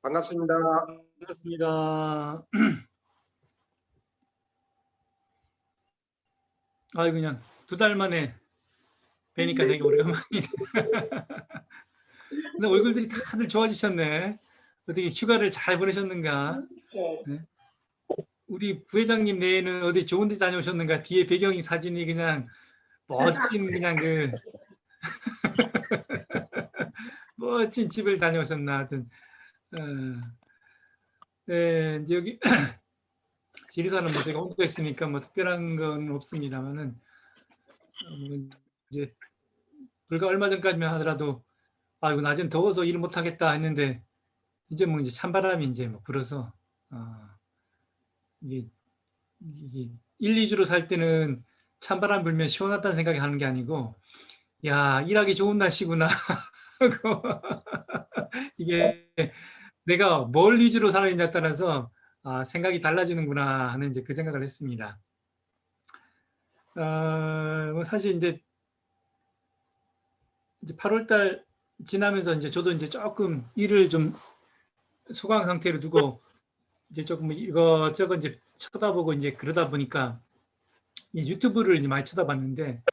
반갑습니다. 반갑습니다. 아이 그냥 2달 만에 뵈니까 되게 오래간만이네. 근데 얼굴들이 다들 좋아지셨네. 어떻게 휴가를 잘 보내셨는가? 네. 네. 우리 부회장님 내에는 어디 좋은 데 다녀오셨는가? 뒤에 배경이 사진이 그냥 멋진 그냥 그 멋진 집을 다녀오셨나 하여튼. 네, 이제 여기 지리산은 뭐 제가 혼자 있으니까 뭐 특별한 건 없습니다만은 이제 불과 얼마 전까지만 하더라도 이거 낮엔 더워서 일을 못 하겠다 했는데 이제 뭐 이제 찬바람이 이제 뭐 불어서 이게 1, 2주로 살 때는 찬바람 불면 시원하다는 생각이 하는 게 아니고 야, 일하기 좋은 날씨구나 하고 이게 내가 뭘 2주로 사느냐에 따라서 생각이 달라지는구나 하는 이제 그 생각을 했습니다. 뭐 사실 이제 8월달 지나면서 이제 저도 이제 조금 일을 좀 소강 상태로 두고 이제 조금 이것저것 이제 쳐다보고 이제 그러다 보니까 유튜브를 많이 쳐다봤는데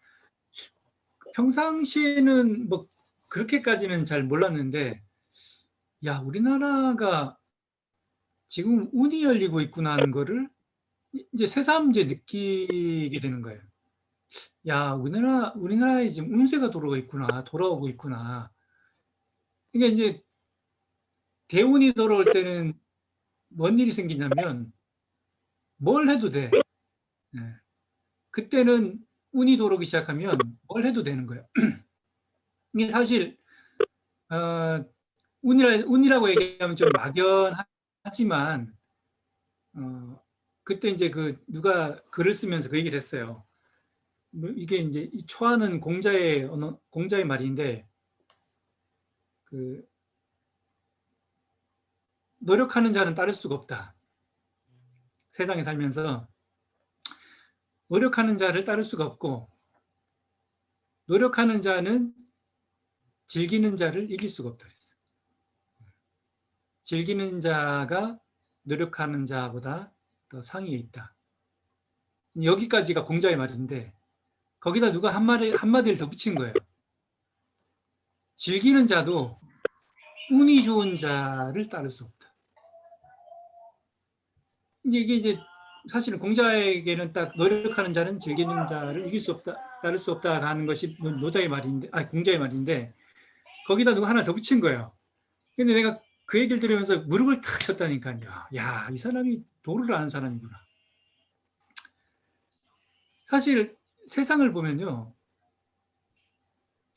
평상시에는 뭐 그렇게까지는 잘 몰랐는데 야, 우리나라가 지금 운이 열리고 있구나 하는 거를 이제 새삼 이제 느끼게 되는 거예요. 야, 우리나라에 지금 운세가 돌아오고 있구나. 그러니까 이제 대운이 돌아올 때는 뭔 일이 생기냐면 뭘 해도 돼. 네. 그때는 운이 돌아오기 시작하면 뭘 해도 되는 거예요. 이게 사실 운이라고 얘기하면 좀 막연하지만 그때 이제 누가 글을 쓰면서 그 얘기를 했어요. 뭐 이게 이제 이 초하는 공자의 말인데 노력하는 자는 따를 수가 없다. 세상에 살면서 노력하는 자를 따를 수가 없고 노력하는 자는 즐기는 자를 이길 수가 없다 그랬어요. 즐기는 자가 노력하는 자보다 더 상위에 있다. 여기까지가 공자의 말인데 거기다 누가 한마디를 더 붙인 거예요. 즐기는 자도 운이 좋은 자를 따를 수 없다. 이게 이제 사실은 공자에게는 딱 노력하는 자는 즐기는 자를 이길 수 없다, 따를 수 없다라는 것이 공자의 말인데 거기다 누가 하나 더 붙인 거예요. 근데 내가 그 얘기를 들으면서 무릎을 탁 쳤다니까요. 야, 이 사람이 도를 아는 사람이구나. 사실 세상을 보면요.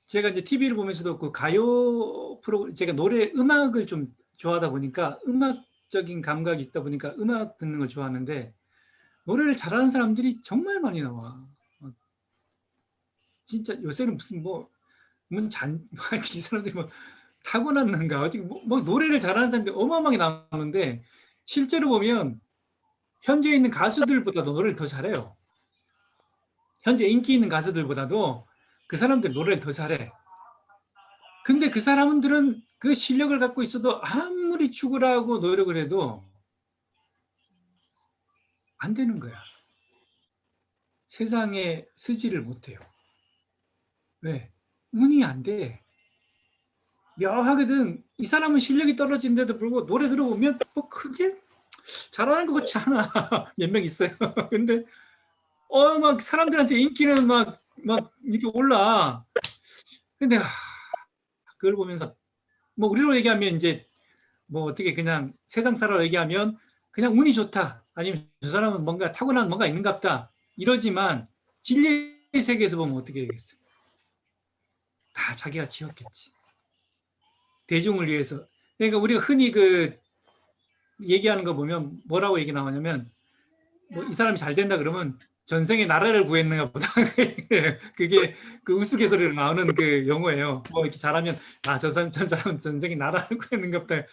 제가 이제 TV를 보면서도 그 가요 프로그램, 제가 음악을 좀 좋아하다 보니까 음악적인 감각이 있다 보니까 음악 듣는 걸 좋아하는데 노래를 잘하는 사람들이 정말 많이 나와. 진짜 요새는 무슨 이 사람들이 뭐 타고났는가 어떻게 뭐 노래를 잘하는 사람들이 어마어마하게 나오는데 실제로 보면 현재 있는 가수들보다도 노래를 더 잘해요. 현재 인기 있는 가수들보다도 그 사람들 노래를 더 잘해. 근데 그 사람들은 그 실력을 갖고 있어도 아무리 죽으라고 노력을 해도 안 되는 거야. 세상에 쓰지를 못해요. 왜? 운이 안 돼. 묘하거든. 이 사람은 실력이 떨어진데도 불구하고 노래 들어보면 뭐 크게 잘하는 것 같지 않아. 몇 명 있어요. 근데 막 사람들한테 인기는 막 이렇게 올라. 근데 그걸 보면서 뭐 우리로 얘기하면 이제 뭐 어떻게 그냥 세상 사람으로 얘기하면 그냥 운이 좋다. 아니면 저 사람은 뭔가 타고난 뭔가 있는갑다. 이러지만 진리의 세계에서 보면 어떻게 되겠어요? 다 자기가 지었겠지. 대중을 위해서. 그러니까 우리가 흔히 얘기하는 거 보면 뭐라고 얘기 나오냐면 뭐 이 사람이 잘 된다 그러면 전생에 나라를 구했는가 보다. 그게 그 우스갯소리로 나오는 그 용어예요. 뭐 이렇게 잘하면 저 사람은 전생에 나라를 구했는가 보다.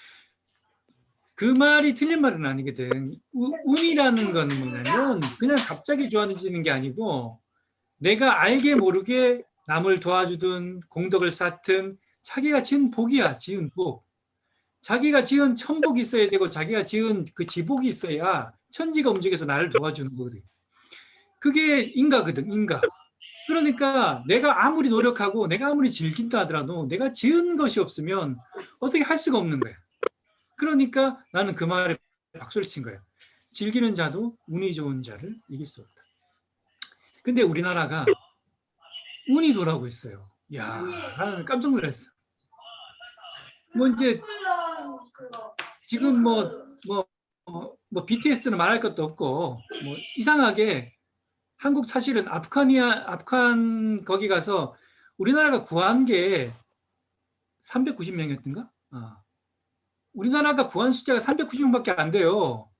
그 말이 틀린 말은 아니거든. 운이라는 건 뭐냐면 그냥 갑자기 좋아지는 게 아니고 내가 알게 모르게 남을 도와주든 공덕을 쌓든 자기가 지은 복이야. 지은 복. 자기가 지은 천복이 있어야 되고 자기가 지은 그 지복이 있어야 천지가 움직여서 나를 도와주는 거거든. 그게 인가거든, 인가. 그러니까 내가 아무리 노력하고 내가 아무리 즐긴다 하더라도 내가 지은 것이 없으면 어떻게 할 수가 없는 거야. 그러니까 나는 그 말에 박수를 친 거야. 즐기는 자도 운이 좋은 자를 이길 수 없다. 근데 우리나라가 운이 돌아오고 있어요. 야, 나는 깜짝 놀랐어. 뭐 이제 지금 뭐 BTS는 말할 것도 없고 뭐 이상하게 한국 사실은 아프간 거기 가서 우리나라가 구한 게 390명이었던가? 우리나라가 구한 숫자가 390명밖에 안 돼요.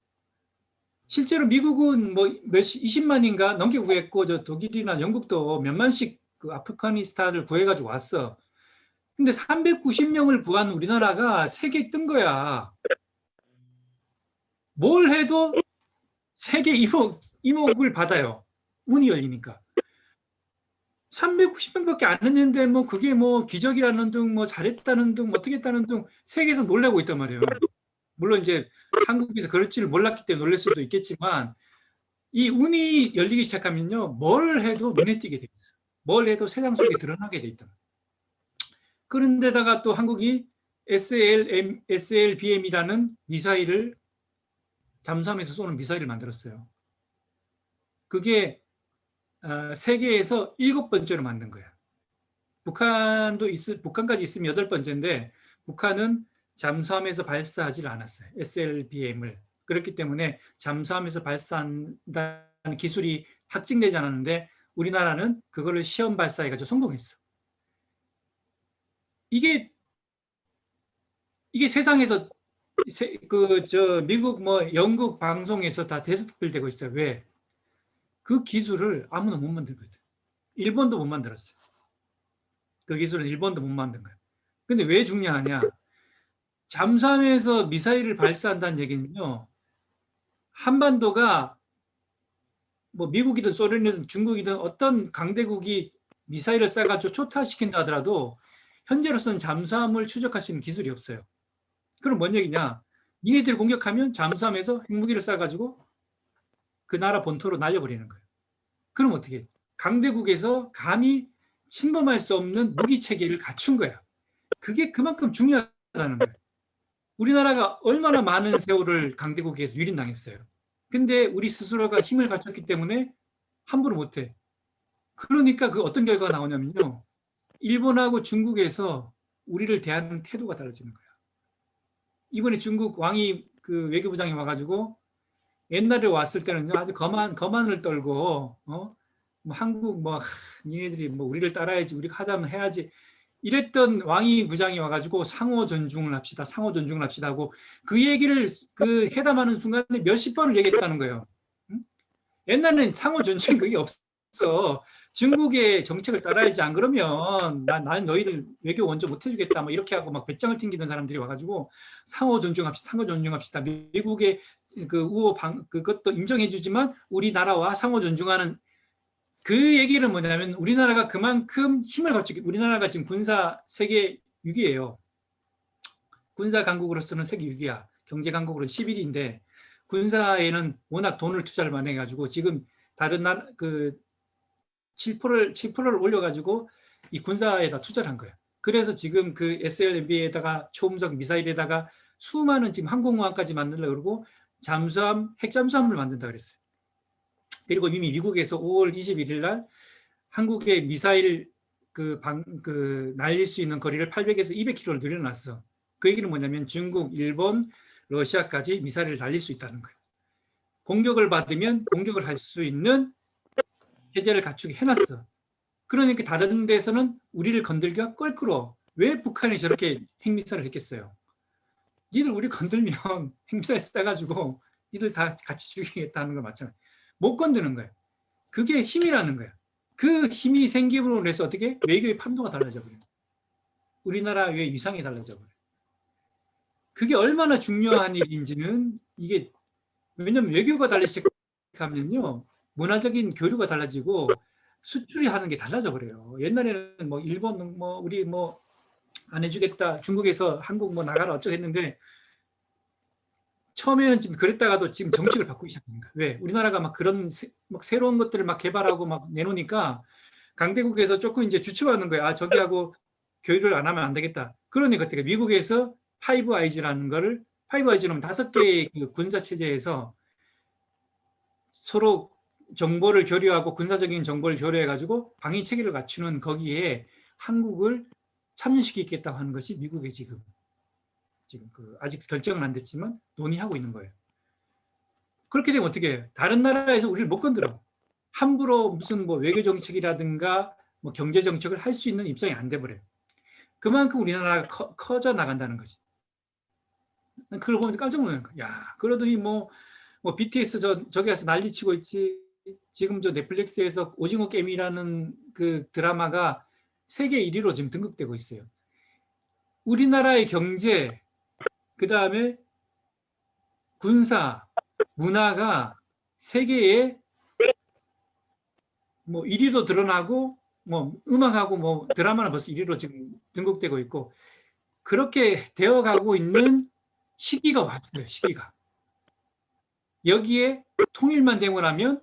실제로 미국은 뭐 20만인가 넘게 구했고 저 독일이나 영국도 몇만씩 그 아프가니스탄을 구해가지고 왔어. 근데 390명을 구한 우리나라가 세계에 뜬 거야. 뭘 해도 세계 이목을 받아요. 운이 열리니까. 390명밖에 안 했는데 뭐 그게 뭐 기적이라는 둥, 뭐 잘했다는 둥, 뭐 어떻게 했다는 둥 세계에서 놀라고 있단 말이에요. 물론 이제 한국에서 그럴 줄 몰랐기 때문에 놀랄 수도 있겠지만 이 운이 열리기 시작하면요. 뭘 해도 눈에 띄게 돼 있어요. 뭘 해도 세상 속에 드러나게 돼 있다. 그런데다가 또 한국이 SLBM이라는 미사일을 잠수함에서 쏘는 미사일을 만들었어요. 그게 세계에서 7번째로 만든 거예요. 북한까지 있으면 8번째인데 북한은 잠수함에서 발사하지 않았어요. SLBM을. 그렇기 때문에 잠수함에서 발사한다는 기술이 확증되지 않았는데 우리나라는 그거를 시험 발사해가지고 성공했어. 이게 세상에서 미국 영국 방송에서 다 대스특필되고 있어요. 왜? 그 기술을 아무나 못 만들거든. 일본도 못 만들었어요. 그 기술은 일본도 못 만든 거예요. 근데 왜 중요하냐? 잠수함에서 미사일을 발사한다는 얘기는요. 한반도가 뭐 미국이든 소련이든 중국이든 어떤 강대국이 미사일을 쏴가지고 초타시킨다 하더라도 현재로서는 잠수함을 추적할 수 있는 기술이 없어요. 그럼 뭔 얘기냐? 니네들이 공격하면 잠수함에서 핵무기를 쏴가지고 그 나라 본토로 날려버리는 거예요. 그럼 어떻게 해? 강대국에서 감히 침범할 수 없는 무기 체계를 갖춘 거야. 그게 그만큼 중요하다는 거예요. 우리나라가 얼마나 많은 세월을 강대국에서 유린당했어요. 근데 우리 스스로가 힘을 갖췄기 때문에 함부로 못해. 그러니까 그 어떤 결과가 나오냐면요. 일본하고 중국에서 우리를 대하는 태도가 달라지는 거야. 이번에 중국 왕이 그 외교부장이 와가지고 옛날에 왔을 때는 아주 거만을 떨고 뭐 한국 니네들이 뭐 우리를 따라야지 우리가 하자면 해야지 이랬던 왕이 부장이 와가지고 상호 존중을 합시다 하고 그 얘기를 그 회담하는 순간에 몇십 번을 얘기했다는 거예요. 옛날에는 상호 존중 그게 없어. 중국의 정책을 따라야지 안 그러면 난 너희들 외교 원조 못 해주겠다 뭐 이렇게 하고 막 배짱을 튕기던 사람들이 와가지고 상호 존중합시다. 미국의 그 우호 그것도 인정해주지만 우리나라와 상호 존중하는 그 얘기는 뭐냐면 우리나라가 그만큼 힘을 갖추기 우리나라가 지금 군사 세계 6위예요. 군사 강국으로서는 세계 6위야. 경제 강국으로는 11위인데 군사에는 워낙 돈을 투자를 많이 해가지고 지금 다른 나라 7%를 올려가지고 이 군사에다 투자를 한 거예요. 그래서 지금 그 SLB에다가 초음속 미사일에다가 수많은 지금 항공모함까지 만들려고 그러고 핵잠수함을 만든다 그랬어요. 그리고 이미 미국에서 5월 21일 날 한국의 미사일 날릴 수 있는 거리를 800에서 200km를 늘려놨어. 그 얘기는 뭐냐면 중국, 일본, 러시아까지 미사일을 날릴 수 있다는 거예요. 공격을 받으면 공격을 할 수 있는 체제를 갖추게 해놨어. 그러니까 다른 데서는 우리를 건들기가 껄끄러워. 왜 북한이 저렇게 핵미사일을 했겠어요? 니들 우리 건들면 핵미사일 쏴가지고 니들 다 같이 죽이겠다는 거 마찬가지. 못 건드는 거예요. 그게 힘이라는 거예요. 그 힘이 생김으로 해서 어떻게 외교의 판도가 달라져 버려요. 우리나라의 위상이 달라져 버려요. 그게 얼마나 중요한 일인지는 이게 왜냐하면 외교가 달라지기 시작하면요 문화적인 교류가 달라지고 수출이 하는 게 달라져 버려요. 옛날에는 뭐 일본 우리 안 해주겠다. 중국에서 한국 뭐 나가라 어쩌고 했는데 처음에는 지금 그랬다가도 지금 정책을 바꾸기 시작합니다. 왜? 우리나라가 막 그런 막 새로운 것들을 막 개발하고 막 내놓으니까 강대국에서 조금 이제 주춤하는 거예요. 아, 저기하고 교류를 안 하면 안 되겠다. 그러니 그때 미국에서 파이브 아이즈라는 거를 파이브 아이즈는 5개의 그 군사 체제에서 서로 정보를 교류하고 군사적인 정보를 교류해가지고 방위 체계를 갖추는 거기에 한국을 참여시키겠다고 하는 것이 미국의 지금 그 아직 결정은 안 됐지만 논의하고 있는 거예요. 그렇게 되면 어떻게 해요? 다른 나라에서 우리를 못 건드려. 함부로 무슨 뭐 외교 정책이라든가 뭐 경제 정책을 할 수 있는 입장이 안 돼버려요. 그만큼 우리나라가 커져 나간다는 거지. 그걸 보면서 깜짝 놀라는 거야. 야, 그러더니 뭐 BTS 저기 가서 난리치고 있지. 지금 저 넷플릭스에서 오징어 게임이라는 그 드라마가 세계 1위로 지금 등극되고 있어요. 우리나라의 경제, 그 다음에 군사, 문화가 세계에 뭐 1위도 드러나고 뭐 음악하고 뭐 드라마는 벌써 1위로 지금 등극되고 있고 그렇게 되어가고 있는 시기가 왔어요. 시기가. 여기에 통일만 되고 나면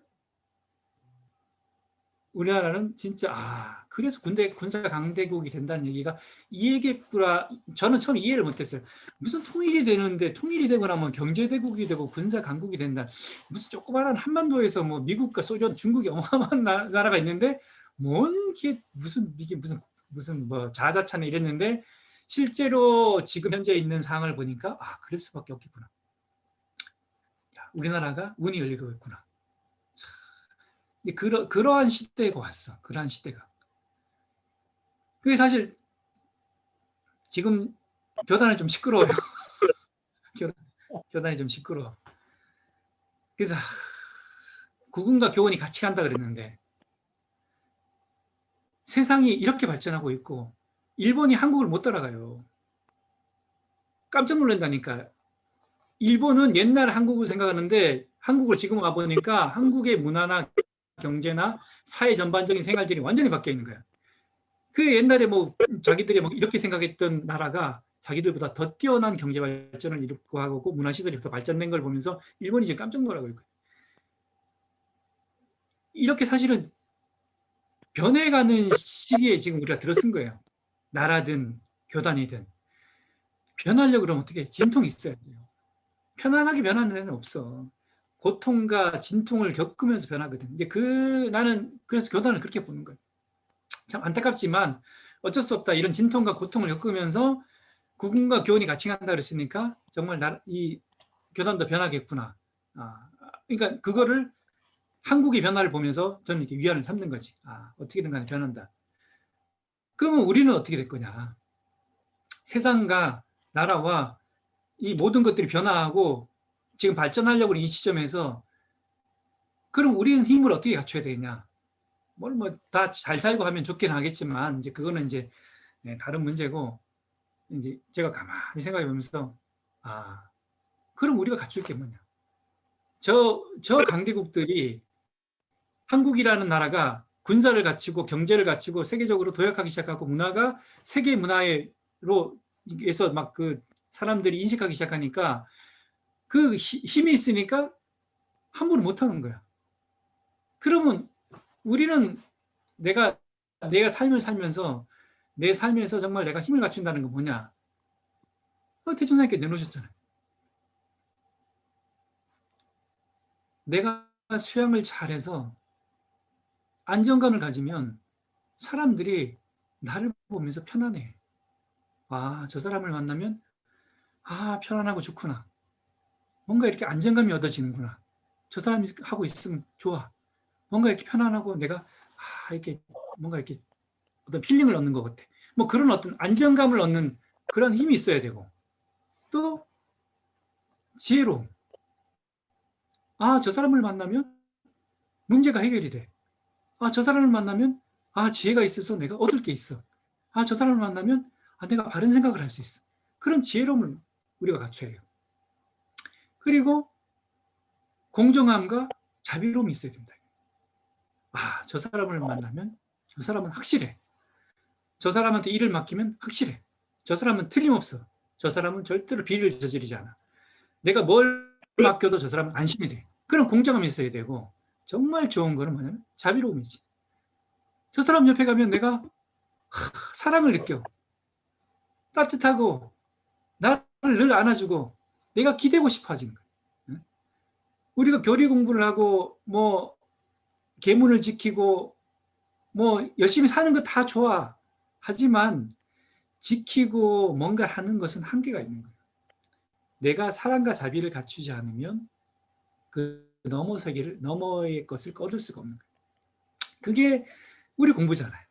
우리나라는 진짜 그래서 군사 강대국이 된다는 얘기가 이 얘기구나. 저는 처음 이해를 못했어요. 무슨 통일이 되는데 통일이 되고 나면 경제대국이 되고 군사 강국이 된다. 무슨 조그마한 한반도에서 뭐 미국과 소련, 중국이 어마어마한 나라가 있는데 뭔 이게 무슨 뭐 자자찬 이랬는데 실제로 지금 현재 있는 상황을 보니까 그럴 수밖에 없겠구나. 우리나라가 운이 열리고 있구나. 그러한 시대가 왔어. 그러한 시대가. 그게 사실 지금 교단이 좀 시끄러워요. 교단이 좀 시끄러워. 그래서 국군과 교원이 같이 간다 그랬는데 세상이 이렇게 발전하고 있고 일본이 한국을 못 따라가요. 깜짝 놀란다니까. 일본은 옛날 한국을 생각하는데 한국을 지금 와보니까 한국의 문화나 경제나 사회 전반적인 생활들이 완전히 바뀌어 있는 거야. 그 옛날에 뭐 자기들이 뭐 이렇게 생각했던 나라가 자기들보다 더 뛰어난 경제 발전을 이루고 하고 문화시설이 더 발전된 걸 보면서 일본이 지금 깜짝 놀라고 있고요. 이렇게 사실은 변해가는 시기에 지금 우리가 들어선 거예요. 나라든 교단이든. 변하려고 그러면 어떻게 진통이 있어야 돼요. 편안하게 변하는 데는 없어. 고통과 진통을 겪으면서 변하거든. 이제 나는 그래서 교단을 그렇게 보는 거예요. 참 안타깝지만 어쩔 수 없다. 이런 진통과 고통을 겪으면서 국군과 교원이 같이 간다 그랬으니까 정말 이 교단도 변하겠구나. 그러니까 그거를 한국의 변화를 보면서 저는 이렇게 위안을 삼는 거지. 어떻게든 간에 변한다. 그러면 우리는 어떻게 될 거냐. 세상과 나라와 이 모든 것들이 변화하고 지금 발전하려고 하는 이 시점에서 그럼 우리는 힘을 어떻게 갖춰야 되겠냐. 다 잘 살고 하면 좋긴 하겠지만 이제 그거는 이제 다른 문제고 이제 제가 가만히 생각해 보면서 그럼 우리가 갖출 게 뭐냐. 저 강대국들이 한국이라는 나라가 군사를 갖추고 경제를 갖추고 세계적으로 도약하기 시작하고 문화가 세계 문화로 에서 막 그 사람들이 인식하기 시작하니까 그 힘이 있으니까 함부로 못하는 거야. 그러면 우리는 내가 삶을 살면서 내 삶에서 정말 내가 힘을 갖춘다는 건 뭐냐? 대통령님께 내놓으셨잖아요. 내가 수양을 잘해서 안정감을 가지면 사람들이 나를 보면서 편안해. 저 사람을 만나면 편안하고 좋구나. 뭔가 이렇게 안정감이 얻어지는구나. 저 사람이 하고 있으면 좋아. 뭔가 이렇게 편안하고 내가 이렇게 뭔가 이렇게 어떤 필링을 얻는 것 같아. 뭐 그런 어떤 안정감을 얻는 그런 힘이 있어야 되고 또 지혜로움. 저 사람을 만나면 문제가 해결이 돼. 저 사람을 만나면 지혜가 있어서 내가 얻을 게 있어. 저 사람을 만나면 내가 바른 생각을 할 수 있어. 그런 지혜로움을 우리가 갖춰야 해요. 그리고 공정함과 자비로움이 있어야 된다. 저 사람을 만나면 저 사람은 확실해. 저 사람한테 일을 맡기면 확실해. 저 사람은 틀림없어. 저 사람은 절대로 비리를 저지르지 않아. 내가 뭘 맡겨도 저 사람은 안심이 돼. 그런 공정함이 있어야 되고, 정말 좋은 거는 뭐냐면 자비로움이지. 저 사람 옆에 가면 내가 사랑을 느껴. 따뜻하고 나를 늘 안아주고 내가 기대고 싶어 하지는 거야. 우리가 교리 공부를 하고 뭐 계문을 지키고 뭐 열심히 사는 거 다 좋아. 하지만 지키고 뭔가 하는 것은 한계가 있는 거예요. 내가 사랑과 자비를 갖추지 않으면 그 너머의 것을 얻을 수가 없는 거예요. 그게 우리 공부잖아요.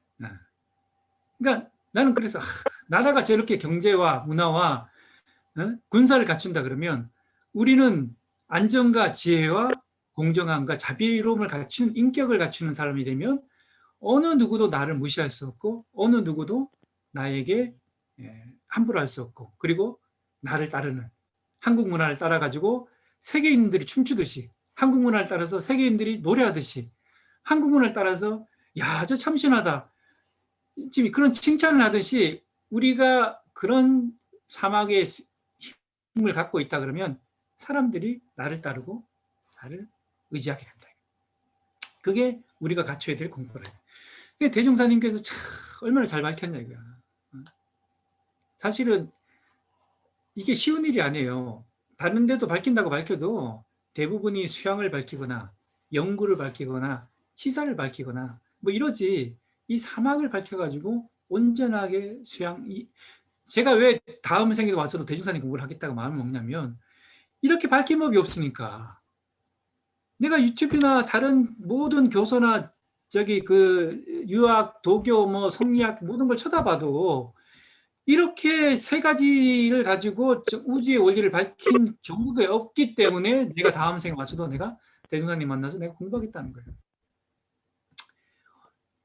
그러니까 나는 그래서 나라가 저렇게 경제와 문화와 군사를 갖춘다 그러면 우리는 안정과 지혜와 공정함과 자비로움을 갖춘 인격을 갖추는 사람이 되면 어느 누구도 나를 무시할 수 없고 어느 누구도 나에게 함부로 할 수 없고 그리고 나를 따르는 한국 문화를 따라가지고 세계인들이 춤추듯이 한국 문화를 따라서 세계인들이 노래하듯이 한국 문화를 따라서 야, 저 참신하다. 지금 그런 칭찬을 하듯이 우리가 그런 사막의 힘을 갖고 있다 그러면 사람들이 나를 따르고 나를 의지하게 된다. 그게 우리가 갖춰야 될 공부라. 대종사님께서 참 얼마나 잘 밝혔냐 이거야. 사실은 이게 쉬운 일이 아니에요. 다른 데도 밝힌다고 밝혀도 대부분이 수양을 밝히거나 영구를 밝히거나 치사를 밝히거나 뭐 이러지 이 사막을 밝혀가지고 온전하게 제가 왜 다음 생에도 와서도 대종사님 공부를 하겠다고 마음을 먹냐면 이렇게 밝힌 법이 없으니까 내가 유튜브나 다른 모든 교서나 저기 그 유학, 도교, 뭐 성리학 모든 걸 쳐다봐도 이렇게 세 가지를 가지고 우주의 원리를 밝힌 전국에 없기 때문에 내가 다음 생에 와서도 내가 대종사님 만나서 내가 공부하겠다는 거예요.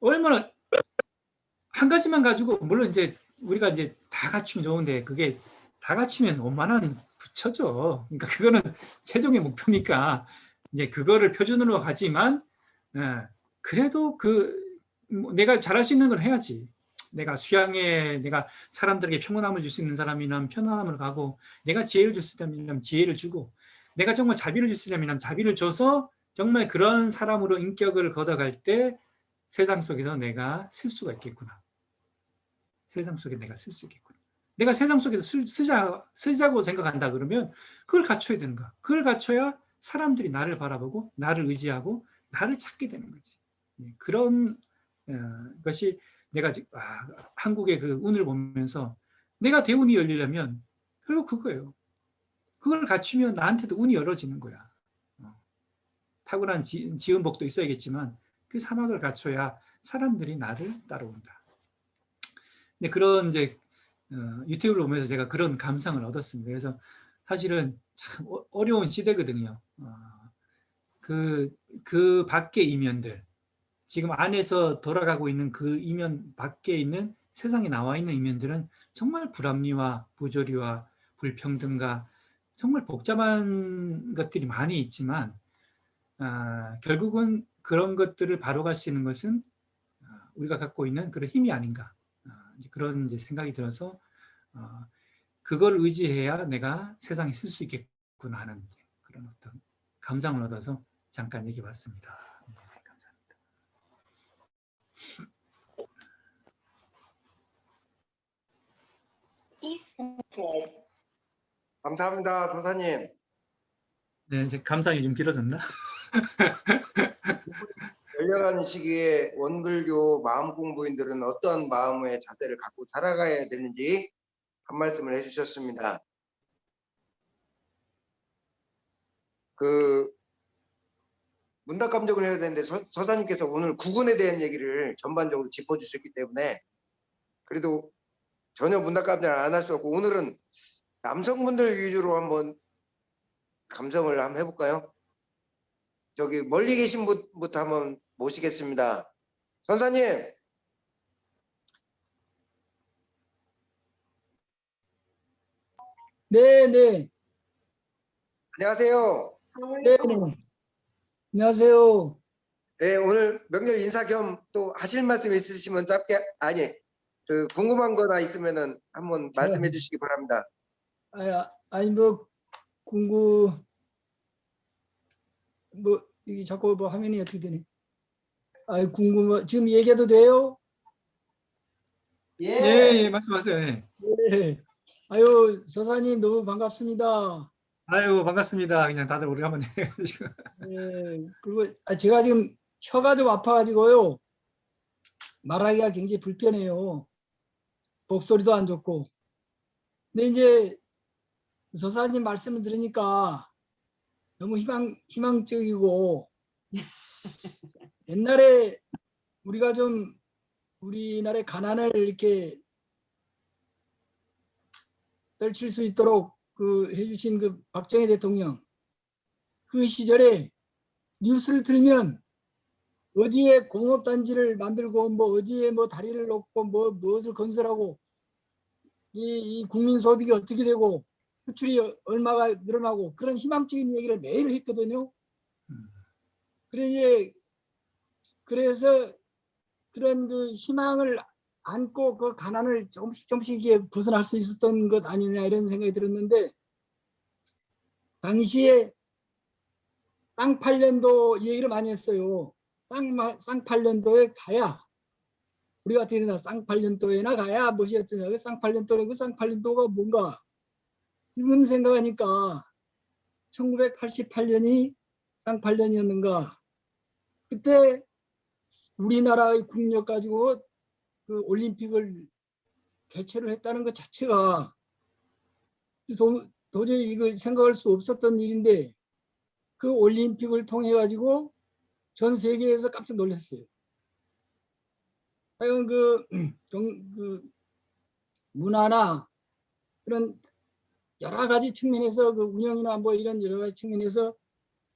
얼마나 한 가지만 가지고 물론 이제 우리가 이제 다 갖추면 좋은데 그게 다 갖추면 오만한 부처죠. 그러니까 그거는 최종의 목표니까 이제 그거를 표준으로 가지만 그래도 내가 잘할 수 있는 건 해야지. 내가 수양에 내가 사람들에게 평온함을 줄 수 있는 사람이라면 편안함을 가고 내가 지혜를 줄 수 있다면 지혜를 주고 내가 정말 자비를 줄 수 있다면 자비를 줘서 정말 그런 사람으로 인격을 걷어갈 때 세상 속에서 내가 쓸 수가 있겠구나. 세상 속에 내가 쓸 수 있겠구나. 내가 세상 속에서 쓰자고 생각한다 그러면 그걸 갖춰야 되는 거야. 그걸 갖춰야 사람들이 나를 바라보고 나를 의지하고 나를 찾게 되는 거지. 그런 것이 내가 한국의 그 운을 보면서 내가 대운이 열리려면 결국 그거예요. 그걸 갖추면 나한테도 운이 열어지는 거야. 탁월한 지은복도 있어야겠지만 그 사막을 갖춰야 사람들이 나를 따라온다. 그런 이제 유튜브를 보면서 제가 그런 감상을 얻었습니다. 그래서 사실은 참 어려운 시대거든요. 그 밖의 이면들, 지금 안에서 돌아가고 있는 그 이면 밖에 있는 세상에 나와 있는 이면들은 정말 불합리와 부조리와 불평등과 정말 복잡한 것들이 많이 있지만 결국은 그런 것들을 바로갈 수 있는 것은 우리가 갖고 있는 그런 힘이 아닌가 그런 이제 생각이 들어서 그걸 의지해야 내가 세상에 쓸 수 있겠구나 하는 그런 어떤 감상을 얻어서 잠깐 얘기해봤습니다. 네, 감사합니다. 감사합니다, 도사님. 네, 이제 감상이 좀 길어졌나? 열렬한 시기에 원불교 마음 공부인들은 어떤 마음의 자세를 갖고 살아가야 되는지 한 말씀을 해주셨습니다. 그 문답감정을 해야 되는데 서사님께서 오늘 구군에 대한 얘기를 전반적으로 짚어주셨기 때문에 그래도 전혀 문답감정을 안 할 수 없고 오늘은 남성분들 위주로 한번 감성을 한번 해볼까요? 저기 멀리 계신 분부터 한번 모시겠습니다. 선사님. 네. 안녕하세요. 네. 안녕하세요. 네, 오늘 명절 인사 겸 또 하실 말씀 있으시면 짧게, 아니, 그 궁금한 거나 있으면은 한번 말씀해 주시기 바랍니다. 아니 이게 자꾸 뭐 화면이 어떻게 되네. 지금 얘기해도 돼요? 예, 말씀하세요. 예. 네. 아유, 서사님 너무 반갑습니다. 아유, 반갑습니다. 그냥 다들 오래간만에 해가지고. 네. 그리고 제가 지금 혀가 좀 아파가지고요. 말하기가 굉장히 불편해요. 목소리도 안 좋고. 근데 이제 서사님 말씀을 들으니까 너무 희망적이고 옛날에 우리가 좀 우리나라의 가난을 이렇게 떨칠 수 있도록 해주신 그 박정희 대통령 그 시절에 뉴스를 들면 어디에 공업단지를 만들고 뭐 어디에 뭐 다리를 놓고 뭐 무엇을 건설하고 이 국민 소득이 어떻게 되고 수출이 얼마가 늘어나고 그런 희망적인 얘기를 매일 했거든요. 그래서 그런 그 희망을 안고 그 가난을 조금씩 이게 벗어날 수 있었던 것 아니냐 이런 생각이 들었는데 당시에 쌍팔년도 얘기를 많이 했어요. 쌍팔년도에 가야 우리가 어떻게 되나 쌍팔년도에나 가야 무엇이 어떠냐. 그 쌍팔년도에 그 쌍팔년도가 뭔가 지금 생각하니까 1988년이 쌍팔년이었는가. 그때 우리나라의 국력 가지고 그 올림픽을 개최를 했다는 것 자체가 도저히 이거 생각할 수 없었던 일인데 그 올림픽을 통해 가지고 전 세계에서 깜짝 놀랐어요. 하여간 그 문화나 그런 여러 가지 측면에서 그 운영이나 뭐 이런 여러 가지 측면에서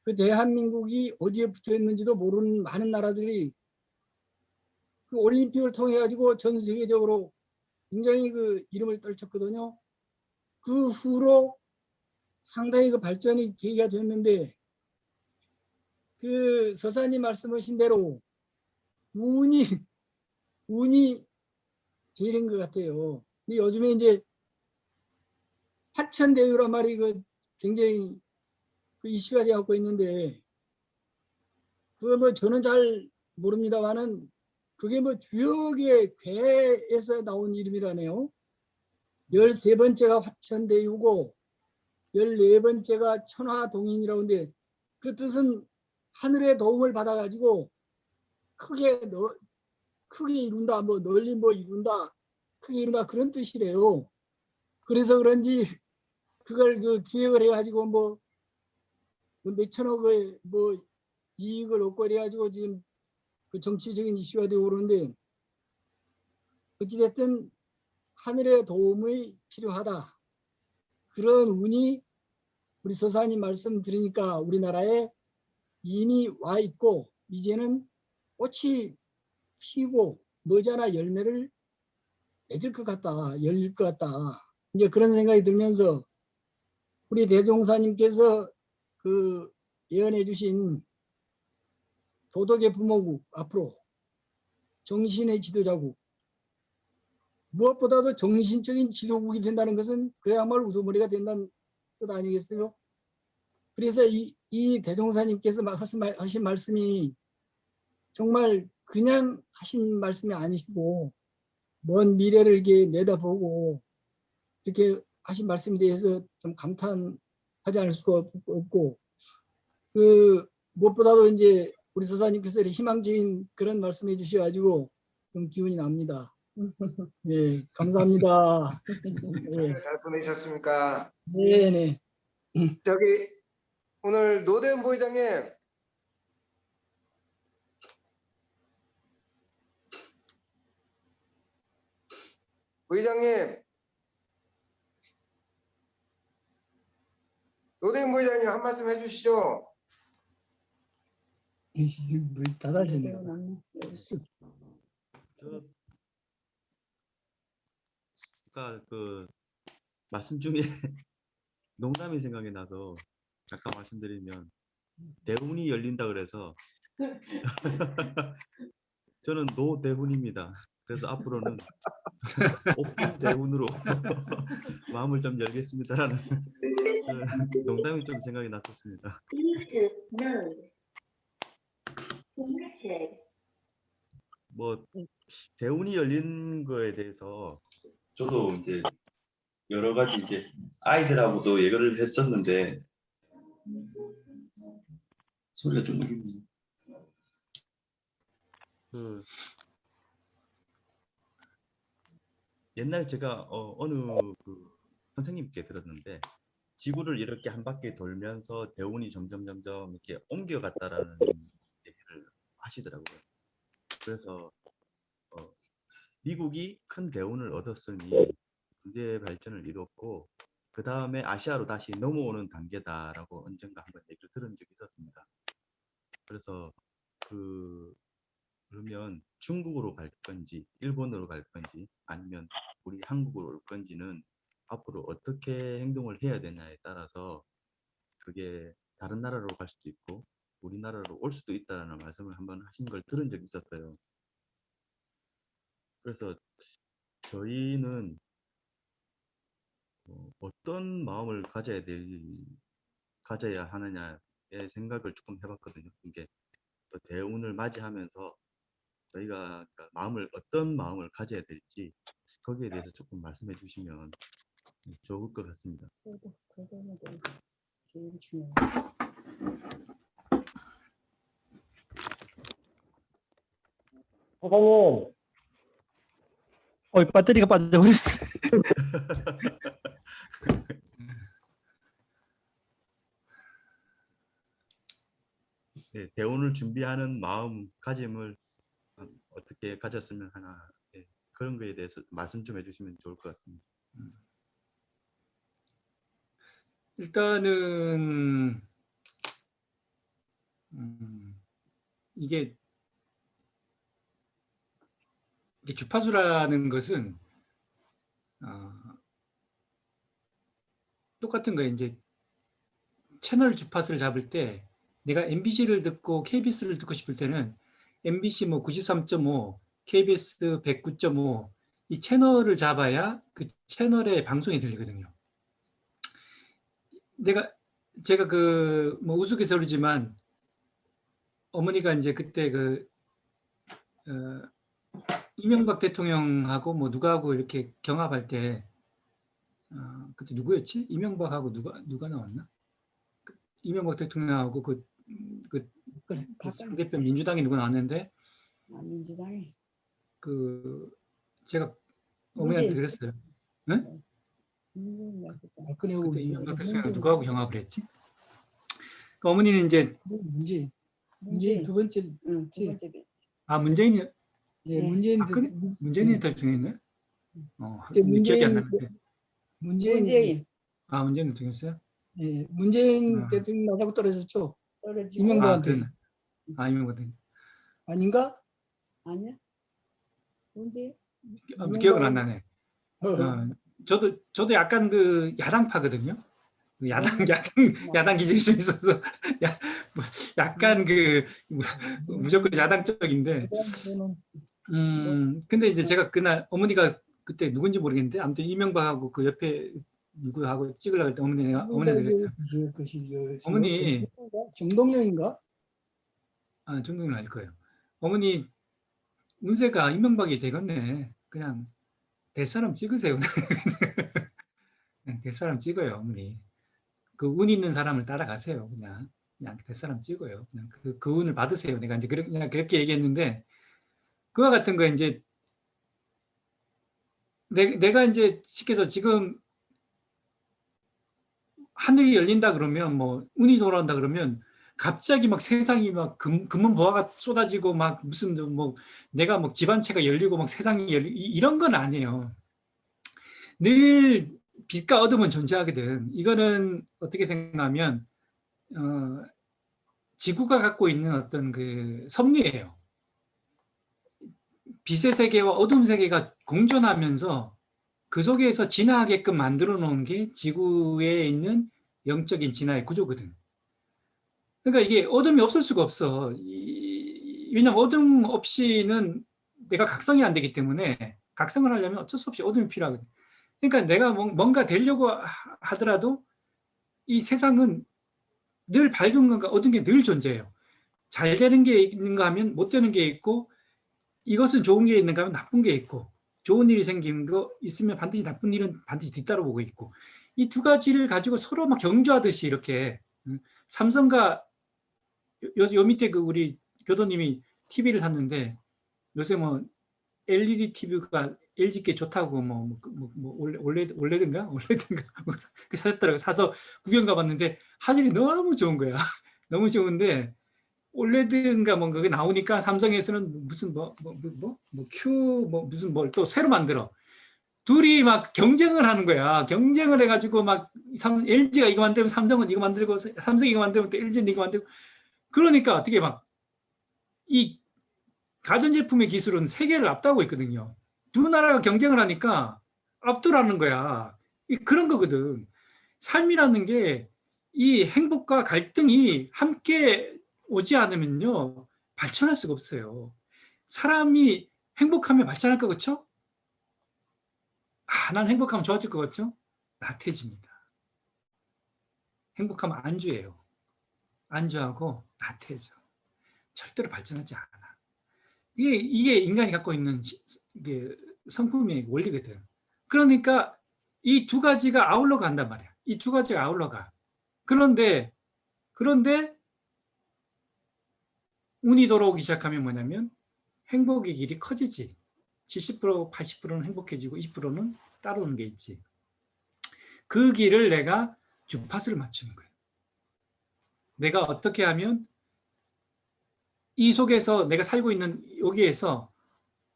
그 대한민국이 어디에 붙어 있는지도 모르는 많은 나라들이 그 올림픽을 통해 가지고 전 세계적으로 굉장히 그 이름을 떨쳤거든요. 그 후로 상당히 그 발전이 계기가 됐는데 그 서사님 말씀하신 대로 운이 제일인 것 같아요. 근데 요즘에 이제 화천대유란 말이 그 굉장히 그 이슈가 되고 있는데 그거 뭐 저는 잘 모릅니다만은 그게 뭐 주역의 괴에서 나온 이름이라네요. 13번째가 화천대유고 14번째가 천화동인이라고 하는데 그 뜻은 하늘의 도움을 받아가지고 크게 이룬다, 뭐 널리 뭐 이룬다, 크게 이룬다 그런 뜻이래요. 그래서 그런지 그걸 그 기획을 해가지고 뭐 몇천억의 뭐 이익을 얻고 이래가지고 지금 그 정치적인 이슈가 되고 그러는데 어찌됐든 하늘의 도움이 필요하다. 그런 운이 우리 서사님 말씀 들으니까 우리나라에 이미 와 있고 이제는 꽃이 피고 머지않아 열매를 맺을 것 같다. 열릴 것 같다. 이제 그런 생각이 들면서 우리 대종사님께서 그 예언해 주신 도덕의 부모국 앞으로 정신의 지도자국 무엇보다도 정신적인 지도국이 된다는 것은 그야말로 우두머리가 된다는 뜻 아니겠어요? 그래서 이 대종사님께서 하신 말씀이 정말 그냥 하신 말씀이 아니시고 먼 미래를 이렇게 내다보고 이렇게 하신 말씀에 대해서 좀 감탄하지 않을 수가 없고 그 무엇보다도 이제 우리 서사님께서 희망적인 그런 말씀해 주셔가지고 좀 기운이 납니다. 예, 감사합니다. 예, 잘 보내셨습니까? 네네. 저기 오늘 노대은 부회장님 노대은 부회장님 한 말씀 해주시죠. 뭐 닫아졌네. 아까 그 말씀 중에 농담이 생각이 나서 잠깐 말씀드리면 대운이 열린다 그래서 저는 노대훈입니다. 그래서 앞으로는 오픈 대훈으로 마음을 좀 열겠습니다라는 농담이 좀 생각이 났었습니다. 뭐 대운이 열린 거에 대해서 저도 이제 여러 가지 이제 아이들하고도 얘기를 했었는데 소리가 좀 울리네. 그 옛날 제가 어느 그 선생님께 들었는데 지구를 이렇게 한 바퀴 돌면서 대운이 점점 이렇게 옮겨갔다라는 얘기를 하시더라고요. 그래서 미국이 큰 대운을 얻었으니 경제 발전을 이뤘고 그 다음에 아시아로 다시 넘어오는 단계다라고 언젠가 한번 얘기를 들은 적이 있었습니다. 그래서 그러면 중국으로 갈 건지 일본으로 갈 건지 아니면 우리 한국으로 올 건지는 앞으로 어떻게 행동을 해야 되냐에 따라서 그게 다른 나라로 갈 수도 있고 우리나라로 올 수도 있다는 말씀을 한번 하신 걸 들은 적이 있었어요. 그래서 저희는 어떤 마음을 가져야 하느냐의 생각을 조금 해봤거든요. 이게 또 대운을 맞이하면서 저희가 그러니까 어떤 마음을 가져야 될지 거기에 대해서 조금 말씀해 주시면 좋을 것 같습니다. 사장님, 배터리가 빠져버렸어. 네, 대운을 준비하는 마음가짐을 어떻게 가졌으면 하나 그런 거에 대해서 말씀 좀 해주시면 좋을 것 같습니다. 일단은 이게 주파수라는 것은 똑같은 거예요. 이제 채널 주파수를 잡을 때 내가 MBC를 듣고 KBS를 듣고 싶을 때는 MBC 뭐 93.5, KBS 109.5 이 채널을 잡아야 그 채널의 방송이 들리거든요. 제가 뭐 우스갯소리지만 어머니가 이제 그때 이명박 대통령하고 뭐 누가하고 이렇게 경합할 때 그때 누구였지? 이명박하고 누가 나왔나? 이명박 대통령하고 그 상대편 민주당이 누가 나왔는데 민주당이 제가 어머니한테 그랬어요. 네? 박근혜하고 그때 이명박 대통령 누구하고 경합을 했지? 그러니까 어머니는 이제 문재인 두 번째. 두 번째. 문재인이 예, 문재인 문재인이 대통령이네. 문재인 기억이 안 나는데. 문재인 문재인 대통령이었어요? 예, 문재인 대통령 나하고 떨어졌죠. 떨어지고 이명박한테. 이명박 대통령. 아닌가? 아니야? 문재 기억은 안 나네. 저도 약간 야당파거든요. 야당 기질이 좀 있어서 약간 무조건 야당 쪽인데. 근데 이제 제가 그날 어머니가 그때 누군지 모르겠는데 아무튼 이명박하고 그 옆에 누구하고 찍으려고 할 때 어머니가 그랬어요. 어머니 정동영인가? 정동영 알 거예요. 어머니 운세가 이명박이 되겠네. 그냥 될 사람 찍으세요. 될 사람 찍어요, 어머니. 그 운 있는 사람을 따라가세요. 그냥 될 사람 찍어요. 그냥 그 운을 받으세요. 내가 이제 그냥 그렇게 얘기했는데 그와 같은 거 이제 내가 이제 시켜서 지금 하늘이 열린다 그러면 뭐 운이 돌아온다 그러면 갑자기 막 세상이 막 금은보화가 쏟아지고 막 무슨 뭐 내가 뭐 집안채가 열리고 막 세상이 열리고 이런 건 아니에요. 늘 빛과 어둠은 존재하거든. 이거는 어떻게 생각하면 지구가 갖고 있는 어떤 그 섭리예요. 빛의 세계와 어둠 세계가 공존하면서 그 속에서 진화하게끔 만들어 놓은 게 지구에 있는 영적인 진화의 구조거든. 그러니까 이게 어둠이 없을 수가 없어. 왜냐면 어둠 없이는 내가 각성이 안 되기 때문에 각성을 하려면 어쩔 수 없이 어둠이 필요하거든요. 그러니까 내가 뭔가 되려고 하더라도 이 세상은 늘 밝은 것과 어두운 게 늘 존재해요. 잘 되는 게 있는가 하면 못 되는 게 있고, 이것은 좋은 게 있는가 하면 나쁜 게 있고, 좋은 일이 생긴 거 있으면 반드시 나쁜 일은 반드시 뒤따라오고 있고, 이 두 가지를 가지고 서로 막 경주하듯이 이렇게 삼성과 요 밑에 그 우리 교도님이 TV를 샀는데 요새 뭐 LED TV가 LG께 좋다고 올레든가 사셨더라고. 사서 구경 가봤는데 화질이 너무 좋은 거야. 너무 좋은데 올레드인가 뭔가 그게 나오니까 삼성에서는 무슨 큐 무슨 뭘 또 새로 만들어. 둘이 막 경쟁을 하는 거야. 경쟁을 해가지고 막 LG가 이거 만들면 삼성은 이거 만들고, 삼성이 이거 만들면 또 LG는 이거 만들고. 그러니까 어떻게 막 이 가전제품의 기술은 세계를 앞다고 있거든요. 두 나라가 경쟁을 하니까 압도라는 거야. 그런 거거든. 삶이라는 게 이 행복과 갈등이 함께 오지 않으면요 발전할 수가 없어요. 사람이 행복하면 발전할 거 같죠? 난 행복하면 좋아질 것 같죠? 나태해집니다. 행복하면 안주해요. 안주하고 나태해져. 절대로 발전하지 않아. 이게 인간이 갖고 있는 이게 성품의 원리거든. 그러니까 이 두 가지가 아울러 간단 말이야. 이 두 가지가 아울러 가. 그런데 운이 돌아오기 시작하면 뭐냐면 행복의 길이 커지지. 70%, 80%는 행복해지고 20%는 따라오는 게 있지. 그 길을 내가 주파수를 맞추는 거예요. 내가 어떻게 하면 이 속에서 내가 살고 있는 여기에서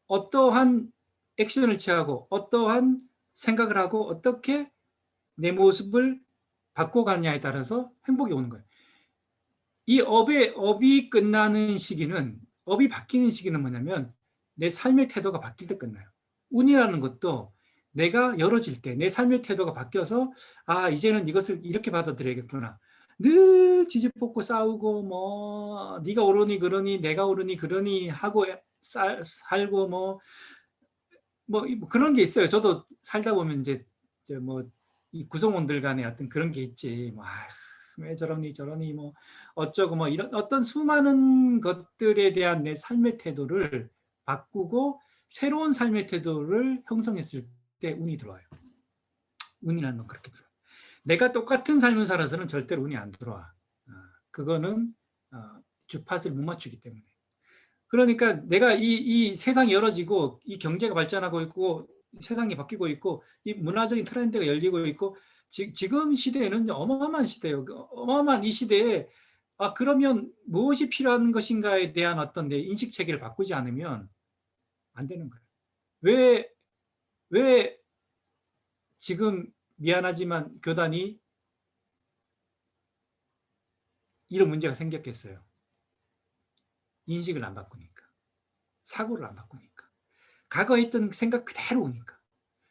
어떠한 액션을 취하고 어떠한 생각을 하고 어떻게 내 모습을 바꿔가느냐에 따라서 행복이 오는 거예요. 이 업이 끝나는 시기는, 업이 바뀌는 시기는 뭐냐면 내 삶의 태도가 바뀔 때 끝나요. 운이라는 것도 내가 열어질 때 내 삶의 태도가 바뀌어서 이제는 이것을 이렇게 받아들여야겠구나. 늘 지지볶고 싸우고 뭐 네가 옳으니 그러니 내가 옳으니 그러니 하고 살고 뭐 그런 게 있어요. 저도 살다 보면 이제 이 구성원들 간에 어떤 그런 게 있지. 왜 저러니 뭐 어쩌고 뭐 이런 어떤 수많은 것들에 대한 내 삶의 태도를 바꾸고 새로운 삶의 태도를 형성했을 때 운이 들어와요. 운이라는 건 그렇게 들어와요. 내가 똑같은 삶을 살아서는 절대로 운이 안 들어와. 그거는 주파수를 못 맞추기 때문에. 그러니까 내가 이 세상이 열어지고 이 경제가 발전하고 있고 세상이 바뀌고 있고 이 문화적인 트렌드가 열리고 있고 지금 시대에는 어마어마한 시대예요. 어마어마한 이 시대에 그러면 무엇이 필요한 것인가에 대한 어떤 내 인식 체계를 바꾸지 않으면 안 되는 거예요. 왜 지금 미안하지만 교단이 이런 문제가 생겼겠어요? 인식을 안 바꾸니까. 사고를 안 바꾸니까. 과거에 했던 생각 그대로 오니까.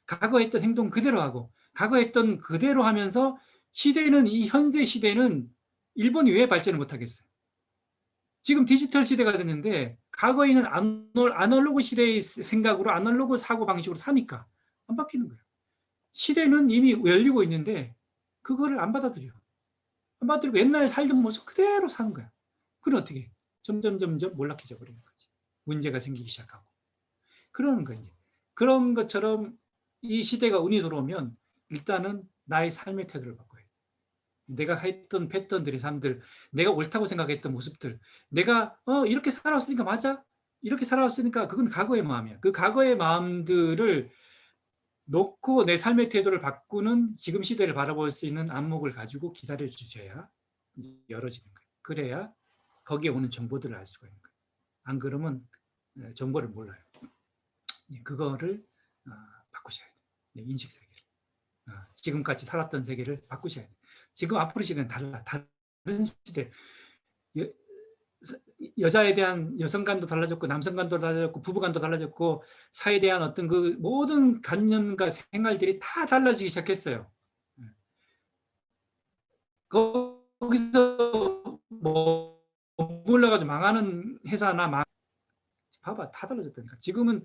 과거에 했던 행동 그대로 하고 과거에 했던 그대로 하면서 이 현재 시대는 일본이 왜 발전을 못하겠어요? 지금 디지털 시대가 됐는데 과거에는 아날로그 시대의 생각으로 아날로그 사고 방식으로 사니까 안 바뀌는 거예요. 시대는 이미 열리고 있는데 그거를 안 받아들여. 안 받아들이고 옛날 살던 모습 그대로 사는 거야. 그럼 어떻게 해? 점점 몰락해져 버리는 거지. 문제가 생기기 시작하고. 그러는 거 이제. 그런 것처럼 이 시대가 운이 들어오면 일단은 나의 삶의 태도를 바꿔야 돼. 내가 했던 패턴들의 삶들, 내가 옳다고 생각했던 모습들, 내가 이렇게 살아왔으니까 맞아? 이렇게 살아왔으니까 그건 과거의 마음이야. 그 과거의 마음들을 놓고 내 삶의 태도를 바꾸는 지금 시대를 바라볼 수 있는 안목을 가지고 기다려 주셔야 열어지는 거예요. 그래야 거기에 오는 정보들을 알 수가 있는 거예요. 안 그러면 정보를 몰라요. 그거를 바꾸셔야 돼요. 인식 세계를. 지금까지 살았던 세계를 바꾸셔야 돼요. 지금 앞으로 시대는 달라. 다른 시대. 여자에 대한 여성관도 달라졌고 남성관도 달라졌고 부부관도 달라졌고 사회에 대한 어떤 그 모든 관념과 생활들이 다 달라지기 시작했어요. 거기서 뭐 올라가지고 망하는 회사나 봐봐, 다 달라졌다니까. 지금은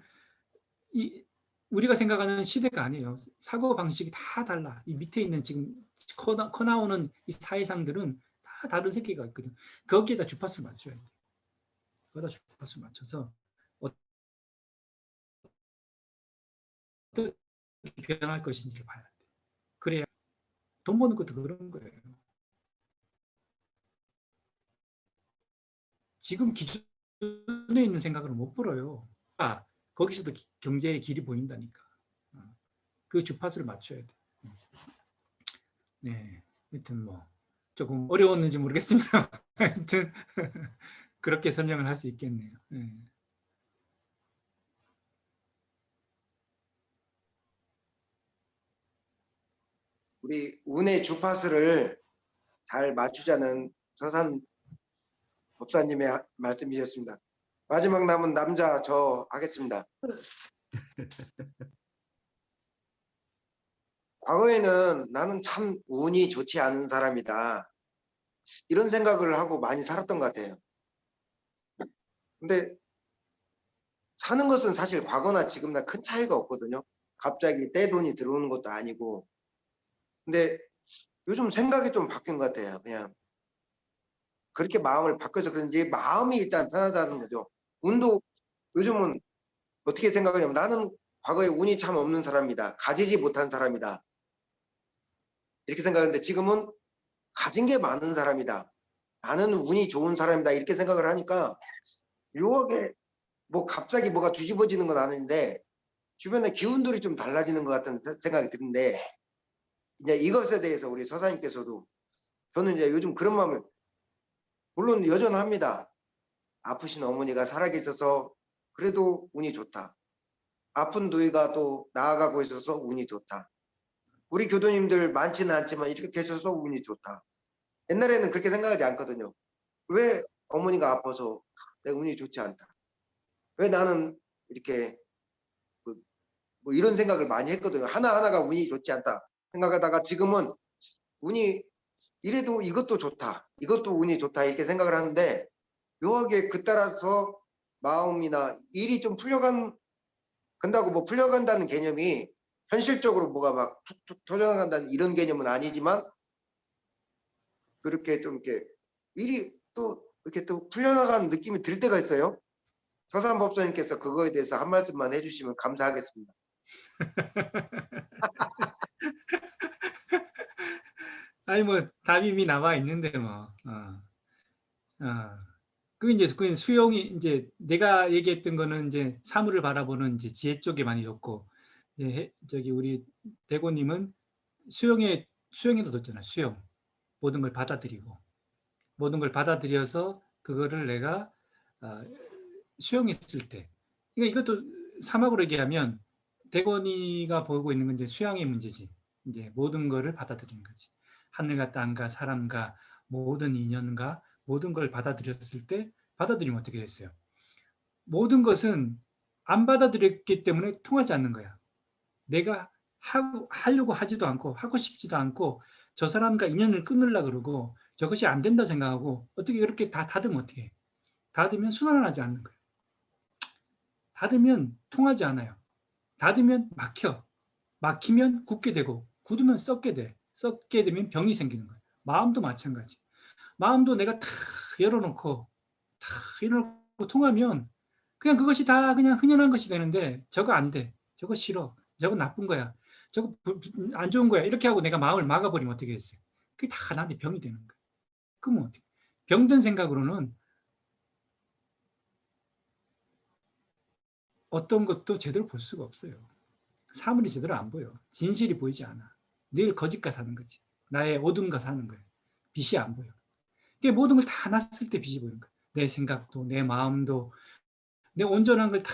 우리가 생각하는 시대가 아니에요. 사고 방식이 다 달라. 이 밑에 있는 지금 커 나오는 이 사회상들은 다 다른 세계가 있거든. 거기에다 주파수를 맞춰야 돼. 거기다 주파수를 맞춰서 어떻게 변할 것인지를 봐야 돼. 그래야 돈 버는 것도 그런 거예요. 지금 기준에 있는 생각으로 못 벌어요. 거기서도 경제의 길이 보인다니까. 그 주파수를 맞춰야 돼. 네, 하여튼 뭐 조금 어려웠는지 모르겠습니다. 하여튼 그렇게 설명을 할 수 있겠네요. 네. 우리 운의 주파수를 잘 맞추자는 서산 법사님의 말씀이셨습니다. 마지막 남은 남자 저 하겠습니다. 과거에는 나는 참 운이 좋지 않은 사람이다. 이런 생각을 하고 많이 살았던 것 같아요. 근데 사는 것은 사실 과거나 지금나 큰 차이가 없거든요. 갑자기 떼돈이 들어오는 것도 아니고. 근데 요즘 생각이 좀 바뀐 것 같아요. 그냥 그렇게 마음을 바꿔서 그런지 마음이 일단 편하다는 거죠. 운도 요즘은 어떻게 생각하냐면 나는 과거에 운이 참 없는 사람이다. 가지지 못한 사람이다. 이렇게 생각하는데 지금은 가진 게 많은 사람이다. 나는 운이 좋은 사람이다. 이렇게 생각을 하니까 묘하게 뭐 갑자기 뭐가 뒤집어지는 건 아닌데 주변의 기운들이 좀 달라지는 것 같은 생각이 드는데 이제 이것에 대해서 우리 서사님께서도 저는 이제 요즘 그런 마음을 물론 여전합니다. 아프신 어머니가 살아계셔서 그래도 운이 좋다. 아픈 누이가 또 나아가고 있어서 운이 좋다. 우리 교도님들 많지는 않지만 이렇게 계셔서 운이 좋다. 옛날에는 그렇게 생각하지 않거든요. 왜 어머니가 아파서 내 운이 좋지 않다. 왜 나는 이렇게 뭐 이런 생각을 많이 했거든요. 하나하나가 운이 좋지 않다 생각하다가 지금은 운이 이래도 이것도 좋다. 이것도 운이 좋다. 이렇게 생각을 하는데 묘하게 그 따라서 마음이나 일이 좀 간다고 뭐 풀려간다는 개념이 현실적으로 뭐가 막 툭툭 터져나간다는 이런 개념은 아니지만 그렇게 좀 이렇게 일이 또 이렇게 또 풀려나가는 느낌이 들 때가 있어요. 서산 법사님께서 그거에 대해서 한 말씀만 해주시면 감사하겠습니다. 아니 뭐 답이 이미 나와 있는데 뭐. 그 이제 그 수용이 이제 내가 얘기했던 거는 이제 사물을 바라보는 이제 지혜 쪽에 많이 좋고, 저기 우리 대고님은 수용에도 뒀잖아. 수용. 모든 걸 받아들이고, 모든 걸 받아들여서 그거를 내가 수용했을 때, 그러니까 이것도 사막으로 얘기하면 대건이가 보고 있는 건 이제 수양의 문제지. 이제 모든 거를 받아들이는 거지. 하늘과 땅과 사람과 모든 인연과 모든 걸 받아들였을 때 받아들이면 어떻게 됐어요? 모든 것은 안 받아들였기 때문에 통하지 않는 거야. 내가 하려고 하지도 않고 하고 싶지도 않고 저 사람과 인연을 끊으려고 그러고 저것이 안 된다 생각하고 어떻게 그렇게 다 닫으면 어떻게 해? 닫으면 순환하지 않는 거예요. 닫으면 통하지 않아요. 닫으면 막혀. 막히면 굳게 되고 굳으면 썩게 돼. 썩게 되면 병이 생기는 거예요. 마음도 마찬가지. 마음도 내가 다 열어놓고 통하면 그냥 그것이 다 그냥 흔연한 것이 되는데 저거 안 돼. 저거 싫어. 저거 나쁜 거야. 저거 안 좋은 거야. 이렇게 하고 내가 마음을 막아버리면 어떻게 됐어요? 그게 다 나한테 병이 되는 거예요. 그러면 어떻게? 병든 생각으로는 어떤 것도 제대로 볼 수가 없어요. 사물이 제대로 안 보여. 진실이 보이지 않아. 늘 거짓과 사는 거지. 나의 어둠과 사는 거예요. 빛이 안 보여. 이게 모든 걸 다 놨을 때 빛이 보이는 거야. 내 생각도 내 마음도 내 온전한 걸 다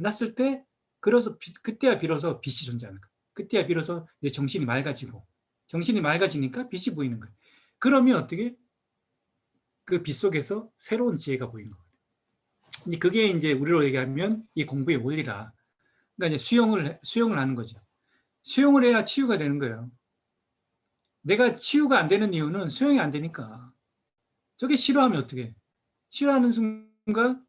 놨을 때 그래서 그때야 비로소 빛이 존재하는 거야. 그때야 비로소 내 정신이 맑아지고 정신이 맑아지니까 빛이 보이는 거야. 그러면 어떻게 그 빛 속에서 새로운 지혜가 보이는 거거든. 이제 그게 이제 우리로 얘기하면 이 공부의 원리라. 그러니까 이제 수용을 하는 거죠. 수용을 해야 치유가 되는 거예요. 내가 치유가 안 되는 이유는 수용이 안 되니까. 저게 싫어하면 어떻게 해? 싫어하는 순간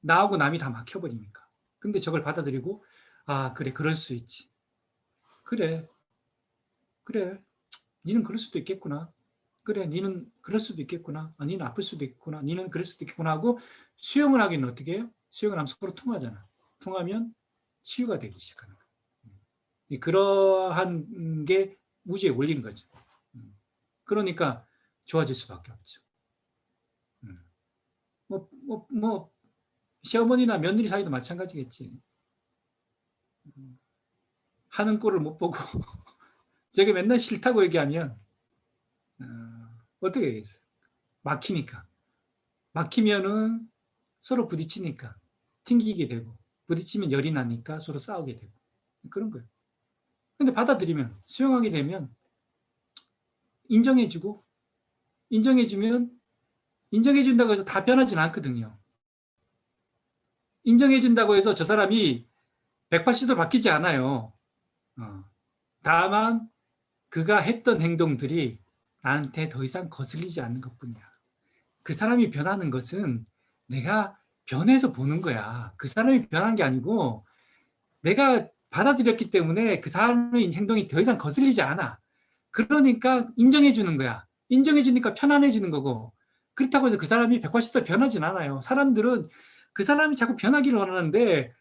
나하고 남이 다 막혀버리니까. 근데 저걸 받아들이고 아 그래 그럴 수 있지. 그래 니는 그럴 수도 있겠구나. 그래 니는 그럴 수도 있겠구나. 아, 니는 아플 수도 있구나. 니는 그럴 수도 있겠구나 하고 수용을 하기는 어떻게 해요? 수용을 하면 서로 통하잖아. 통하면 치유가 되기 시작하는 거야. 그러한 게 우주의 원리인 거죠. 그러니까 좋아질 수밖에 없죠. 뭐 시어머니나 며느리 사이도 마찬가지겠지. 하는 꼴을 못 보고 제가 맨날 싫다고 얘기하면 어떻게 하겠어요? 막히니까. 막히면은 서로 부딪히니까 튕기게 되고 부딪히면 열이 나니까 서로 싸우게 되고 그런 거예요. 근데 받아들이면 수용하게 되면 인정해주고 인정해주면 인정해준다고 해서 다 변하진 않거든요. 인정해준다고 해서 저 사람이 180도 바뀌지 않아요. 다만 그가 했던 행동들이 나한테 더 이상 거슬리지 않는 것뿐이야. 그 사람이 변하는 것은 내가 변해서 보는 거야. 그 사람이 변한 게 아니고 내가 받아들였기 때문에 그 사람의 행동이 더 이상 거슬리지 않아. 그러니까 인정해 주는 거야. 인정해 주니까 편안해지는 거고. 그렇다고 해서 그 사람이 180도 변하진 않아요. 사람들은 그 사람이 자꾸 변하기를 원하는데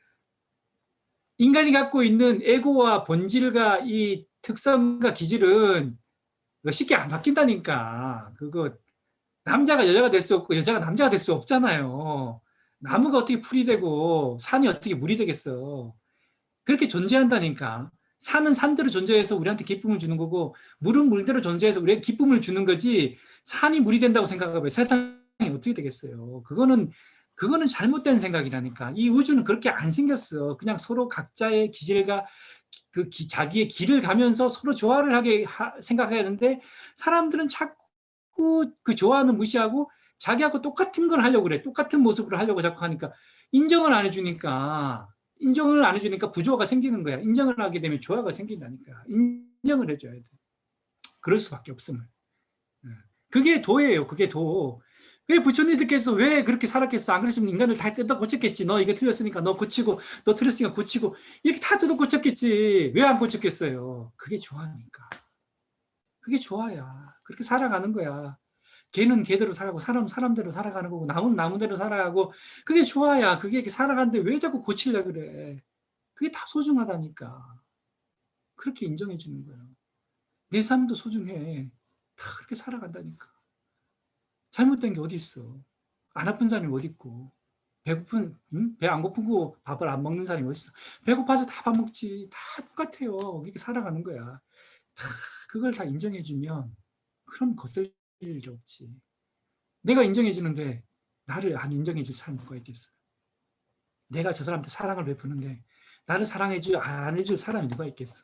인간이 갖고 있는 에고와 본질과 이 특성과 기질은 쉽게 안 바뀐다니까. 그거 남자가 여자가 될 수 없고 여자가 남자가 될 수 없잖아요. 나무가 어떻게 풀이 되고 산이 어떻게 물이 되겠어. 그렇게 존재한다니까. 산은 산대로 존재해서 우리한테 기쁨을 주는 거고 물은 물대로 존재해서 우리에게 기쁨을 주는 거지 산이 물이 된다고 생각하면 세상이 어떻게 되겠어요. 그거는 잘못된 생각이라니까. 이 우주는 그렇게 안 생겼어. 그냥 서로 각자의 기질과 자기의 길을 가면서 서로 조화를 하게 생각해야 하는데 사람들은 자꾸 그 조화는 무시하고 자기하고 똑같은 걸 하려고 그래. 똑같은 모습으로 하려고 자꾸 하니까 인정을 안 해주니까 부조화가 생기는 거야. 인정을 하게 되면 조화가 생긴다니까. 인정을 해줘야 돼. 그럴 수밖에 없음을. 그게 도예요. 그게 도. 왜 부처님들께서 왜 그렇게 살았겠어? 안 그랬으면 인간을 다 뜯어 고쳤겠지. 너 이거 틀렸으니까 너 고치고, 너 틀렸으니까 고치고, 이렇게 다 뜯어 고쳤겠지. 왜 안 고쳤겠어요? 그게 조화니까. 그게 조화야. 그렇게 살아가는 거야. 개는 개대로 살아가고, 사람은 사람대로 살아가는 거고, 나무는 나무대로 살아가고, 그게 조화야. 그게 이렇게 살아가는데 왜 자꾸 고치려고 그래? 그게 다 소중하다니까. 그렇게 인정해 주는 거야. 내 삶도 소중해. 다 그렇게 살아간다니까. 잘못된 게 어디 있어? 안 아픈 사람이 어디 있고? 배고픈 배 안 고프고 밥을 안 먹는 사람이 어디 있어? 배고파서 다 밥 먹지. 다 똑같아요. 이렇게 살아가는 거야. 다 그걸 다 인정해 주면 그럼 거슬릴 일이 없지. 내가 인정해 주는데 나를 안 인정해 줄 사람 누가 있겠어? 내가 저 사람한테 사랑을 베푸는데 나를 사랑해 안 해줄 사람이 누가 있겠어?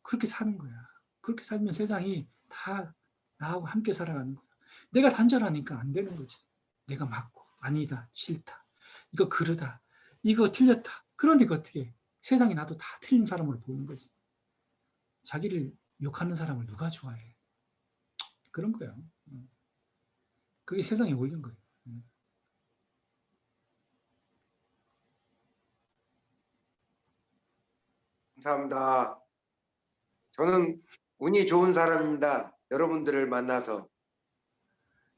그렇게 사는 거야. 그렇게 살면 세상이 다 나하고 함께 살아가는 거야. 내가 단절하니까 안 되는 거지. 내가 맞고 아니다, 싫다, 이거 그러다, 이거 틀렸다. 그러니까 어떻게 세상이 나도 다 틀린 사람으로 보는 거지. 자기를 욕하는 사람을 누가 좋아해? 그런 거야. 그게 세상에 올린 거예요. 감사합니다. 저는 운이 좋은 사람입니다. 여러분들을 만나서.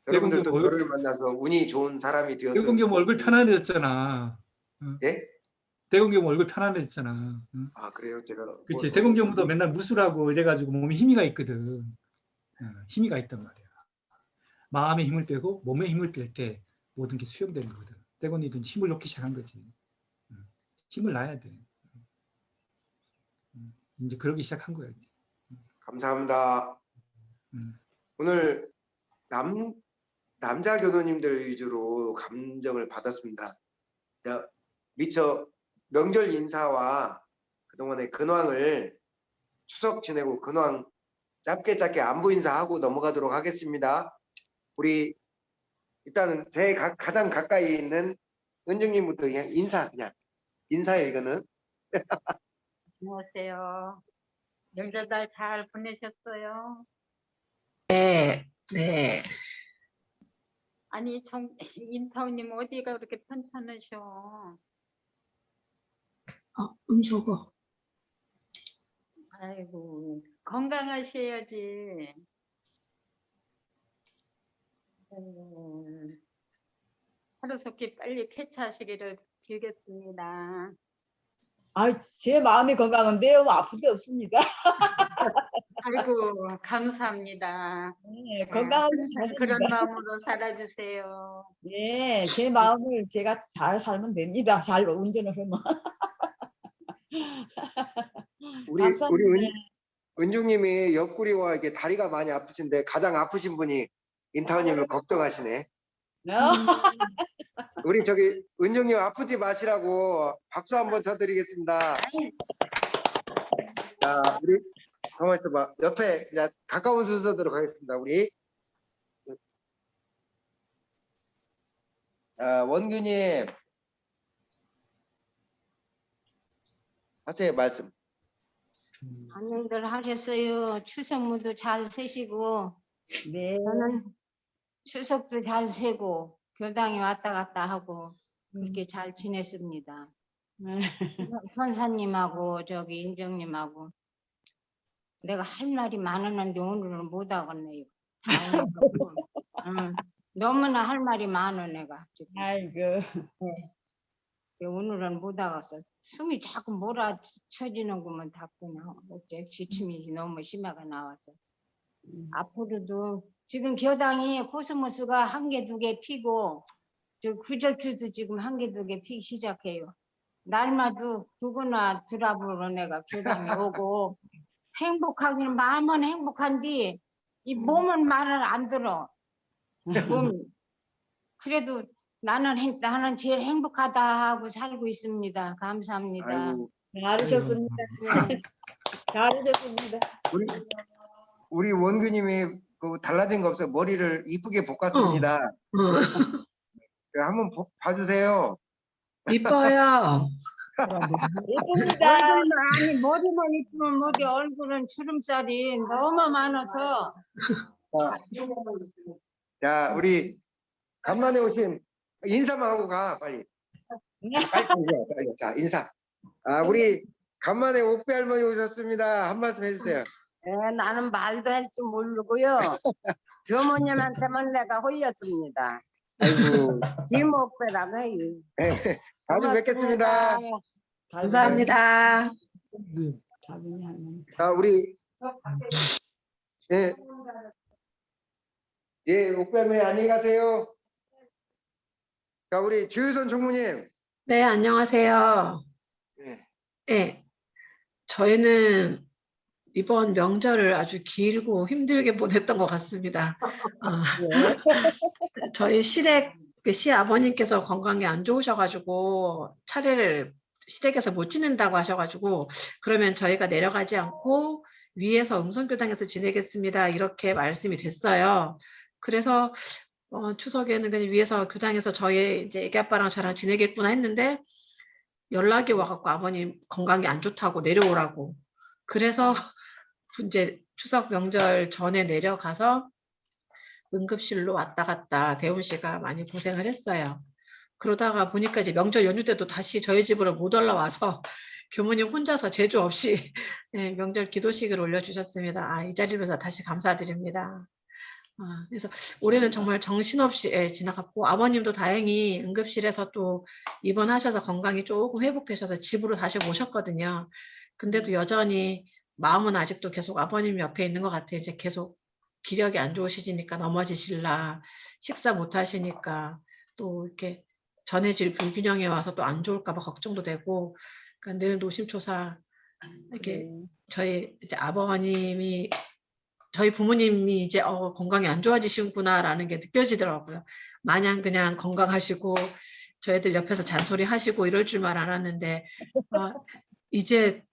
여러분들도 저를 만나서 운이 좋은 사람이 되었으면 대공겸 얼굴 편안해졌잖아. 예? 대공겸 얼굴 편안해졌잖아. 아, 그래요? 제가 그렇지. 대공겸도 맨날 무술하고 이래가지고 몸에 힘이가 있거든. 힘이가 있단 말이야. 마음에 힘을 빼고 몸에 힘을 뺄 때 모든 게 수용되는 거거든. 대건이도 힘을 놓기 시작한 거지. 힘을 놔야 돼. 이제 그러기 시작한 거야. 이제. 감사합니다. 오늘 남자 교도님들 위주로 감정을 받았습니다. 미처 명절 인사와 그동안의 근황을 추석 지내고 근황 짧게 안부 인사하고 넘어가도록 하겠습니다. 우리 일단은 제 가장 가까이 있는 은정님부터 그냥 인사예요. 이거는. 안녕하세요. 명절날 잘 보내셨어요? 네, 네. 아니 인타우님 어디가 그렇게 편찮으셔? 음소거. 아이고 건강하셔야지. 하루속히 빨리 쾌차하시기를 빌겠습니다. 제 마음이 건강한데요. 아픈 게 없습니다. 아이고 감사합니다. 네, 건강하게 항상 그런 사십니다. 마음으로 살아주세요. 네, 제 마음을 제가 잘 살면 됩니다. 잘 운전을 하면. 우리 감사합니다. 은중님이 옆구리와 이게 다리가 많이 아프신데 가장 아프신 분이 인타우님을 걱정하시네. 우리 저기 은중님 아프지 마시라고 박수 한번 쳐드리겠습니다. 자, 우리 가만 있어봐. 옆에 그냥 가까운 순서대로 가겠습니다. 우리 원규님 하세요 말씀. 안녕들 하셨어요. 추석 모두 잘 세시고 네. 저는 추석도 잘 세고 교당에 왔다 갔다 하고 그렇게 잘 지냈습니다. 네. 선사님하고 저기 인정님하고 내가 할 말이 많았는데 오늘은 못 하겠네요. 너무나 할 말이 많아 내가 지금. 아이고. 오늘은 못 하겠어. 숨이 자꾸 몰아쳐지는구만 닫구나. 어째 기침이 너무 심하게 나와서. 앞으로도 지금 교당이 코스모스가 한 개, 두 개 피고 저 구절추도 지금 한 개, 두 개 피기 시작해요. 날마다 두거나 드랍으로 내가 교당에 오고 행복하기는 마음은 행복한데 이 몸은 말을 안 들어. 몸이. 그래도 나는 제일 행복하다 하고 살고 있습니다. 감사합니다. 아이고, 잘하셨습니다. 잘하셨습니다. 우리 원규님이 그 달라진 거 없어요. 머리를 이쁘게 볶았습니다. 한번 봐주세요. 이뻐요. 예쁩니다. 아니 머리만 이쁘면 뭐지 얼굴은 주름살이 너무 많아서 자, 우리 간만에 오신 인사만 하고 가 빨리. 빨리. 자, 인사. 우리 간만에 옥배 할머니 오셨습니다. 한 말씀 해주세요. 나는 말도 할 줄 모르고요. 교모님한테만 내가 홀렸습니다. 아이고, 지목배라고 해요. 자주 뵙겠습니다. 감사합니다. 자빈이 할머니. 자, 우리 옥배 할머니 안녕히 가세요. 자, 우리 주유선 총무님. 네, 안녕하세요. 네. 네, 저희는 이번 명절을 아주 길고 힘들게 보냈던 것 같습니다. 저희 시아버님께서 건강이 안 좋으셔가지고 차례를 시댁에서 못 지낸다고 하셔가지고 그러면 저희가 내려가지 않고 위에서 음성교당에서 지내겠습니다. 이렇게 말씀이 됐어요. 그래서 추석에는 그냥 위에서 교당에서 저희 이제 애기 아빠랑 저랑 지내겠구나 했는데 연락이 와갖고 아버님 건강이 안 좋다고 내려오라고. 그래서 이제 추석 명절 전에 내려가서 응급실로 왔다 갔다 대훈 씨가 많이 고생을 했어요. 그러다가 보니까 이제 명절 연휴 때도 다시 저희 집으로 못 올라와서 교무님 혼자서 제주 없이 명절 기도식을 올려주셨습니다. 이 자리에서 다시 감사드립니다. 그래서 올해는 정말 정신없이 지나갔고 아버님도 다행히 응급실에서 또 입원하셔서 건강이 조금 회복되셔서 집으로 다시 모셨거든요. 근데도 여전히 마음은 아직도 계속 아버님 옆에 있는 것 같아요. 이제 계속 기력이 안 좋으시니까 넘어지실라, 식사 못 하시니까 또 이렇게 전해질 불균형에 와서 또 안 좋을까 봐 걱정도 되고, 그러니까 늘 노심초사 이렇게 저희 이제 아버님이 저희 부모님이 이제 건강이 안 좋아지시구나라는 게 느껴지더라고요. 마냥 그냥 건강하시고 저희들 옆에서 잔소리 하시고 이럴 줄만 알았는데 이제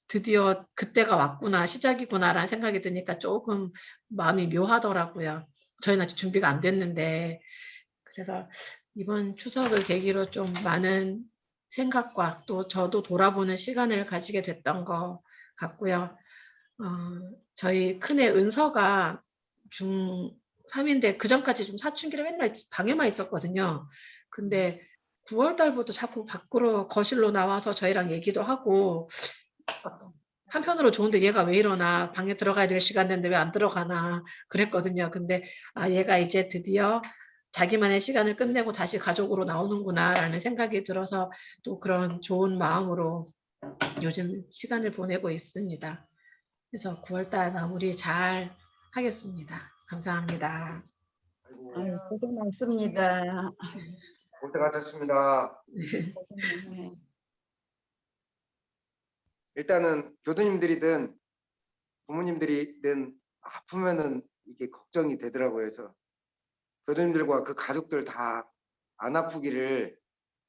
드디어 그때가 왔구나, 시작이구나라는 생각이 드니까 조금 마음이 묘하더라고요. 저희는 아직 준비가 안 됐는데. 그래서 이번 추석을 계기로 좀 많은 생각과 또 저도 돌아보는 시간을 가지게 됐던 것 같고요. 저희 큰애 은서가 3인데 그 전까지 좀 사춘기를 맨날 방에만 있었거든요. 근데 9월 달부터 자꾸 밖으로 거실로 나와서 저희랑 얘기도 하고 한편으로 좋은데 얘가 왜 이러나 방에 들어가야 될 시간 됐는데 왜 안 들어가나 그랬거든요. 근데 얘가 이제 드디어 자기만의 시간을 끝내고 다시 가족으로 나오는구나라는 생각이 들어서 또 그런 좋은 마음으로 요즘 시간을 보내고 있습니다. 그래서 9월 달 마무리 잘 하겠습니다. 감사합니다. 아이고, 아유, 고생 많습니다. 고생하셨습니다. 고생 많네. 일단은 교수님들이든 부모님들이든 아프면은 이게 걱정이 되더라고요. 그래서 교수님들과 그 가족들 다 안 아프기를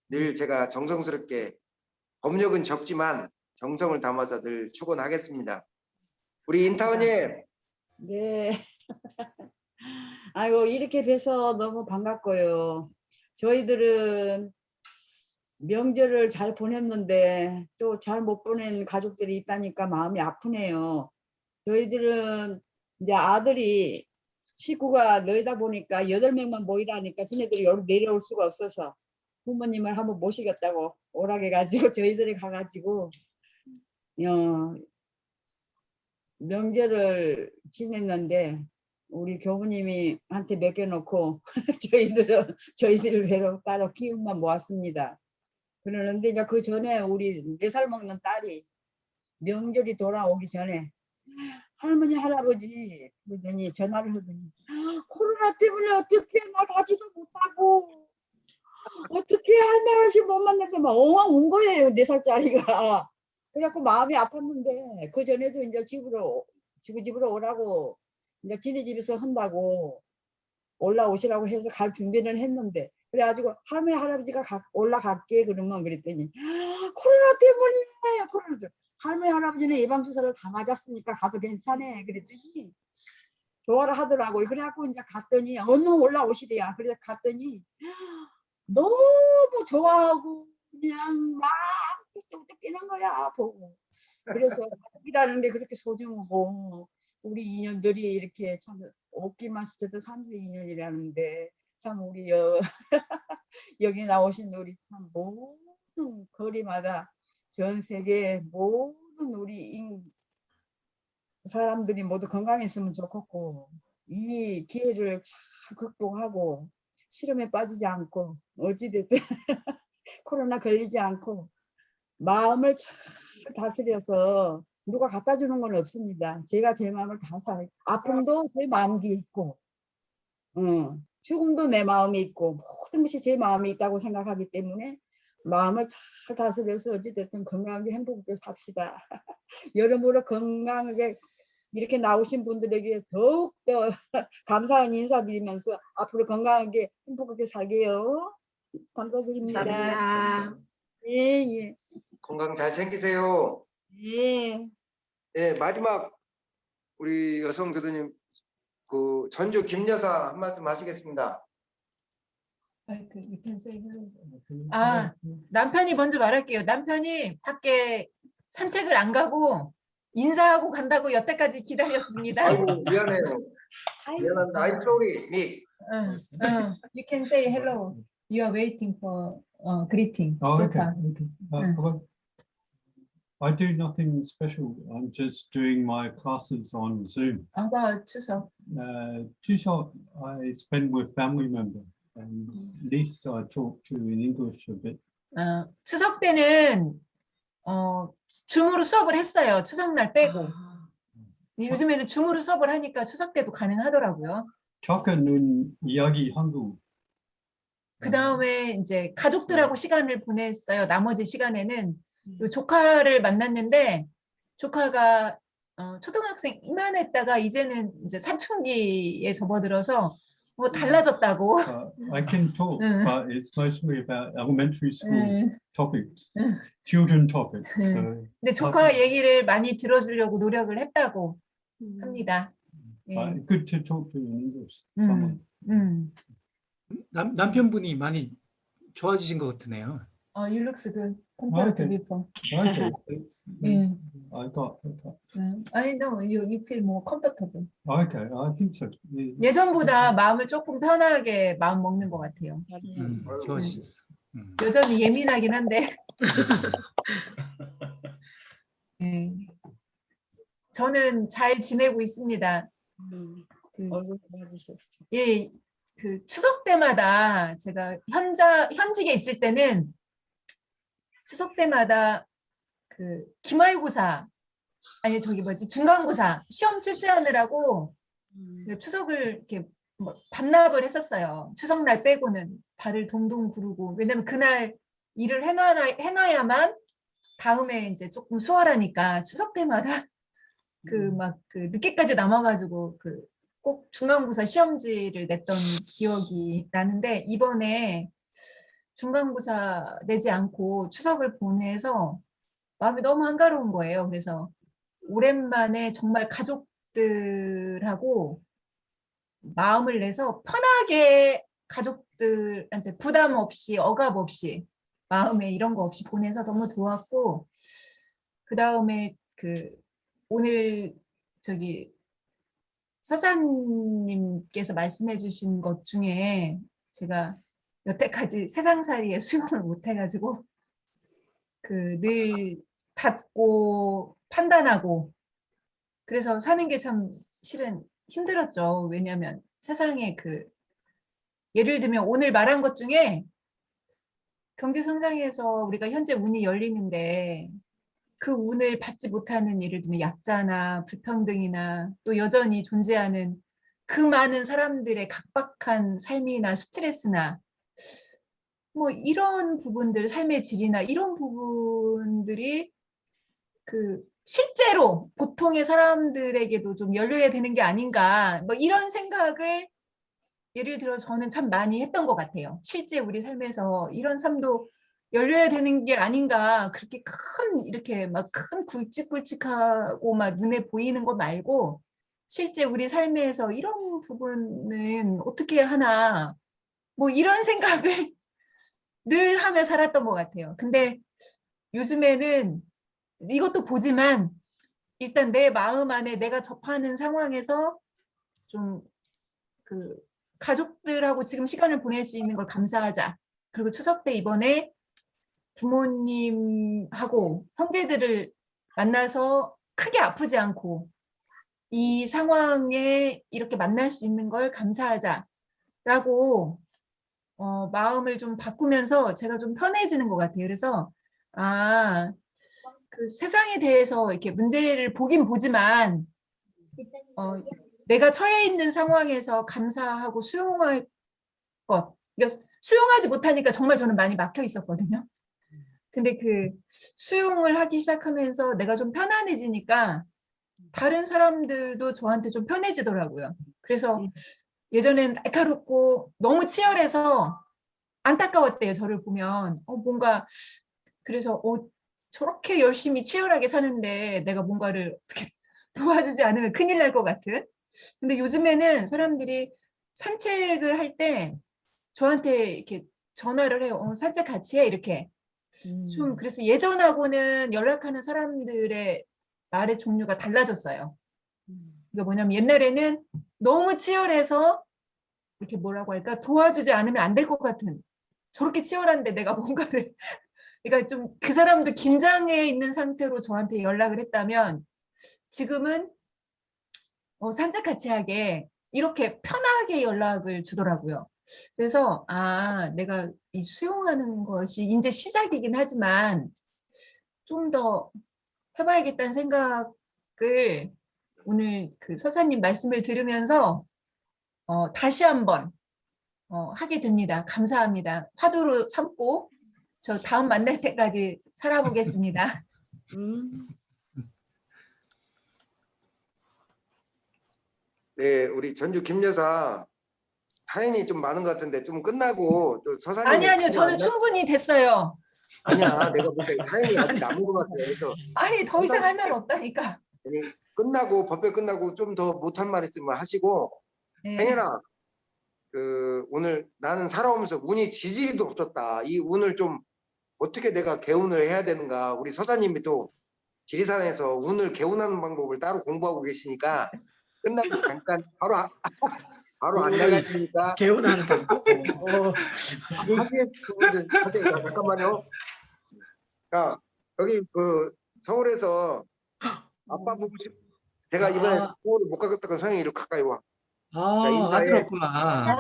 늘 제가 정성스럽게 법력은 적지만 정성을 담아서 늘 축원하겠습니다. 우리 인타원님 네. 아이고, 이렇게 뵈서 너무 반갑고요. 저희들은 명절을 잘 보냈는데 또 잘 못 보낸 가족들이 있다니까 마음이 아프네요. 저희들은 이제 아들이 식구가 너희다 보니까 8명만 모이라니까 걔네들이 여기 내려올 수가 없어서 부모님을 한번 모시겠다고 오락해가지고 저희들이 가가지고 명절을 지냈는데 우리 교부님이 한테 맡겨놓고 저희들을 뵈러 따로 기운만 모았습니다. 그러는데 이제 그 전에 우리 4살 먹는 딸이 명절이 돌아오기 전에 할머니 할아버지 그러더니 전화를 하더니 코로나 때문에 어떻게 나가지도 못하고 어떻게 할머니 못 만나서 막 엉엉 운 거예요. 4살짜리가. 그래갖고 마음이 아팠는데 그 전에도 이제 집으로 오라고 이제 지네 집에서 한다고 올라오시라고 해서 갈 준비는 했는데 그래가지고 할머니 할아버지가 올라갈게 그러면 그랬더니 코로나 때문이에요. 코로나 할머니 할아버지는 예방주사를 다 맞았으니까 가도 괜찮아 그랬더니 좋아라 하더라고요. 그래갖고 이제 갔더니 얼른 올라오시래야. 그래서 갔더니 너무 좋아하고 그냥 막 뚝뚝 뛰는 거야 보고. 그래서 가족이라는 게 그렇게 소중하고 우리 인연들이 이렇게 참 없기만 해도 3세 인연이라는데 참 우리 여기 나오신 우리 참 모든 거리마다 전 세계 모든 우리 사람들이 모두 건강했으면 좋겠고 이 기회를 잘 극복하고 실험에 빠지지 않고 어찌됐든 코로나 걸리지 않고 마음을 잘 다스려서 누가 갖다 주는 건 없습니다. 제가 제 마음을 다 살아요. 아픔도 제 마음이 있고 죽음도 내 마음이 있고 모든 것이 제 마음에 있다고 생각하기 때문에 마음을 잘 다스려서 어찌됐든 건강하게 행복하게 삽시다. 여러모로 건강하게 이렇게 나오신 분들에게 더욱더 감사한 인사드리면서 앞으로 건강하게 행복하게 살게요. 감사드립니다. 감사합니다. 예, 예. 건강 잘 챙기세요. 예. 예, 마지막 우리 여성 교수님 그 전주 김여사 한 말씀 하시겠습니다. 남편이 먼저 말할게요. 남편이 밖에 산책을 안 가고 인사하고 간다고 여태까지 기다렸습니다. 아이고 미안해요. 미안합니다. I'm sorry, me. You can say hello. You are waiting for greeting. Oh, so okay. far. Okay. Well, I do nothing special. I'm just doing my classes on Zoom. about 추석. Chuseok, I spend with family member, and Lisa I talk to in English a bit. 추석 때는 줌으로 수업을 했어요. 추석날 빼고. 요즘에는 줌으로 수업을 하니까 추석 때도 가능하더라고요. Choka는 이야기 한국. 그 다음에 이제 가족들하고 시간을 보냈어요. 나머지 시간에는 요 조카를 만났는데 조카가 초등학생 이만했다가 이제는 이제 사춘기에 접어들어서 뭐 달라졌다고. I can talk, but it's mostly about elementary school topics, children topics. So 근데 조카 얘기를 많이 들어주려고 노력을 했다고 합니다. good to talk to in English. Someone. 남편분이 많이 좋아지신 것 같으네요. You looks good compared to Okay. before. Okay. Mm. I got. I know you feel more comfortable. Okay, I think so. Yeah. 예전보다 마음을 조금 편하게 마음 먹는 것 같아요. 좋아지셨어. 여전히 예민하긴 한데. 네. 저는 잘 지내고 있습니다. 얼굴 봐주십시오. 예, 그 추석 때마다 제가 현직에 있을 때는 추석 때마다 그 기말고사 아니 저기 뭐지 중간고사 시험 출제하느라고 그 추석을 이렇게 뭐 반납을 했었어요. 추석날 빼고는 발을 동동 구르고 왜냐면 그날 일을 해놔야만 다음에 이제 조금 수월하니까 추석 때마다 그 막 그 늦게까지 남아가지고 그 꼭 중간고사 시험지를 냈던 기억이 나는데 이번에 중간고사 내지 않고 추석을 보내서 마음이 너무 한가로운 거예요. 그래서 오랜만에 정말 가족들하고 마음을 내서 편하게 가족들한테 부담 없이 억압 없이 마음에 이런 거 없이 보내서 너무 좋았고 그 다음에 그 오늘 저기 서사님께서 말씀해 주신 것 중에 제가 여태까지 세상살이에 수용을 못 해가지고 그 늘 닫고 판단하고 그래서 사는 게 참 실은 힘들었죠. 왜냐하면 세상에 그 예를 들면 오늘 말한 것 중에 경제성장에서 우리가 현재 운이 열리는데 그 운을 받지 못하는 예를 들면 약자나 불평등이나 또 여전히 존재하는 그 많은 사람들의 각박한 삶이나 스트레스나 뭐 이런 부분들 삶의 질이나 이런 부분들이 그 실제로 보통의 사람들에게도 좀 열려야 되는 게 아닌가 뭐 이런 생각을 예를 들어 저는 참 많이 했던 것 같아요. 실제 우리 삶에서 이런 삶도 열려야 되는 게 아닌가 그렇게 큰 이렇게 막 큰 굵직굵직하고 막 눈에 보이는 거 말고 실제 우리 삶에서 이런 부분은 어떻게 하나 뭐 이런 생각을 늘 하며 살았던 것 같아요. 근데 요즘에는 이것도 보지만 일단 내 마음 안에 내가 접하는 상황에서 좀 그 가족들하고 지금 시간을 보낼 수 있는 걸 감사하자. 그리고 추석 때 이번에 부모님하고 형제들을 만나서 크게 아프지 않고 이 상황에 이렇게 만날 수 있는 걸 감사하자라고 마음을 좀 바꾸면서 제가 좀 편해지는 것 같아요. 그래서 그 세상에 대해서 이렇게 문제를 보긴 보지만 내가 처해 있는 상황에서 감사하고 수용할 것. 그러니까 수용하지 못하니까 정말 저는 많이 막혀 있었거든요. 근데 그 수용을 하기 시작하면서 내가 좀 편안해지니까 다른 사람들도 저한테 좀 편해지더라고요. 그래서 예전엔 날카롭고 너무 치열해서 안타까웠대요. 저를 보면 뭔가 그래서 저렇게 열심히 치열하게 사는데 내가 뭔가를 어떻게 도와주지 않으면 큰일 날 것 같은. 근데 요즘에는 사람들이 산책을 할 때 저한테 이렇게 전화를 해요. 산책 같이 해 이렇게. 좀 그래서 예전하고는 연락하는 사람들의 말의 종류가 달라졌어요. 이게 뭐냐면 옛날에는 너무 치열해서 이렇게 뭐라고 할까 도와주지 않으면 안 될 것 같은 저렇게 치열한데 내가 뭔가를 그러니까 좀 그 사람도 긴장해 있는 상태로 저한테 연락을 했다면 지금은 산책 같이 하게 이렇게 편하게 연락을 주더라고요. 그래서 내가 이 수용하는 것이 이제 시작이긴 하지만 좀 더 해봐야겠다는 생각을 오늘 그 서사님 말씀을 들으면서 다시 한번 하게 됩니다. 감사합니다. 화두로 삼고 저 다음 만날 때까지 살아보겠습니다. 네, 우리 전주 김 여사 사연이 좀 많은 것 같은데 좀 끝나고 또 서사님 아니요. 저는 충분히 됐어요. 아니야, 내가 볼 때 사연이 아직 남은 것 같아. 그래서 아니 더 이상 할 말 없다니까. 아니, 끝나고 법회 끝나고 좀 더 못할 말 있으면 하시고 네. 행여나 그 오늘 나는 살아오면서 운이 지지리도 없었다. 이 운을 좀 어떻게 내가 개운을 해야 되는가. 우리 서사님이 또 지리산에서 운을 개운하는 방법을 따로 공부하고 계시니까 끝나고 잠깐 바로 안 나가시니까 개운하는 방법. 하세요. 자, 잠깐만요. 자, 여기 그 서울에서 아빠 보고 제가 이번에 서울을 못 가겠다고 서영이 이렇게 가까이 와. 자, 아, 인사해. 아들 없구나.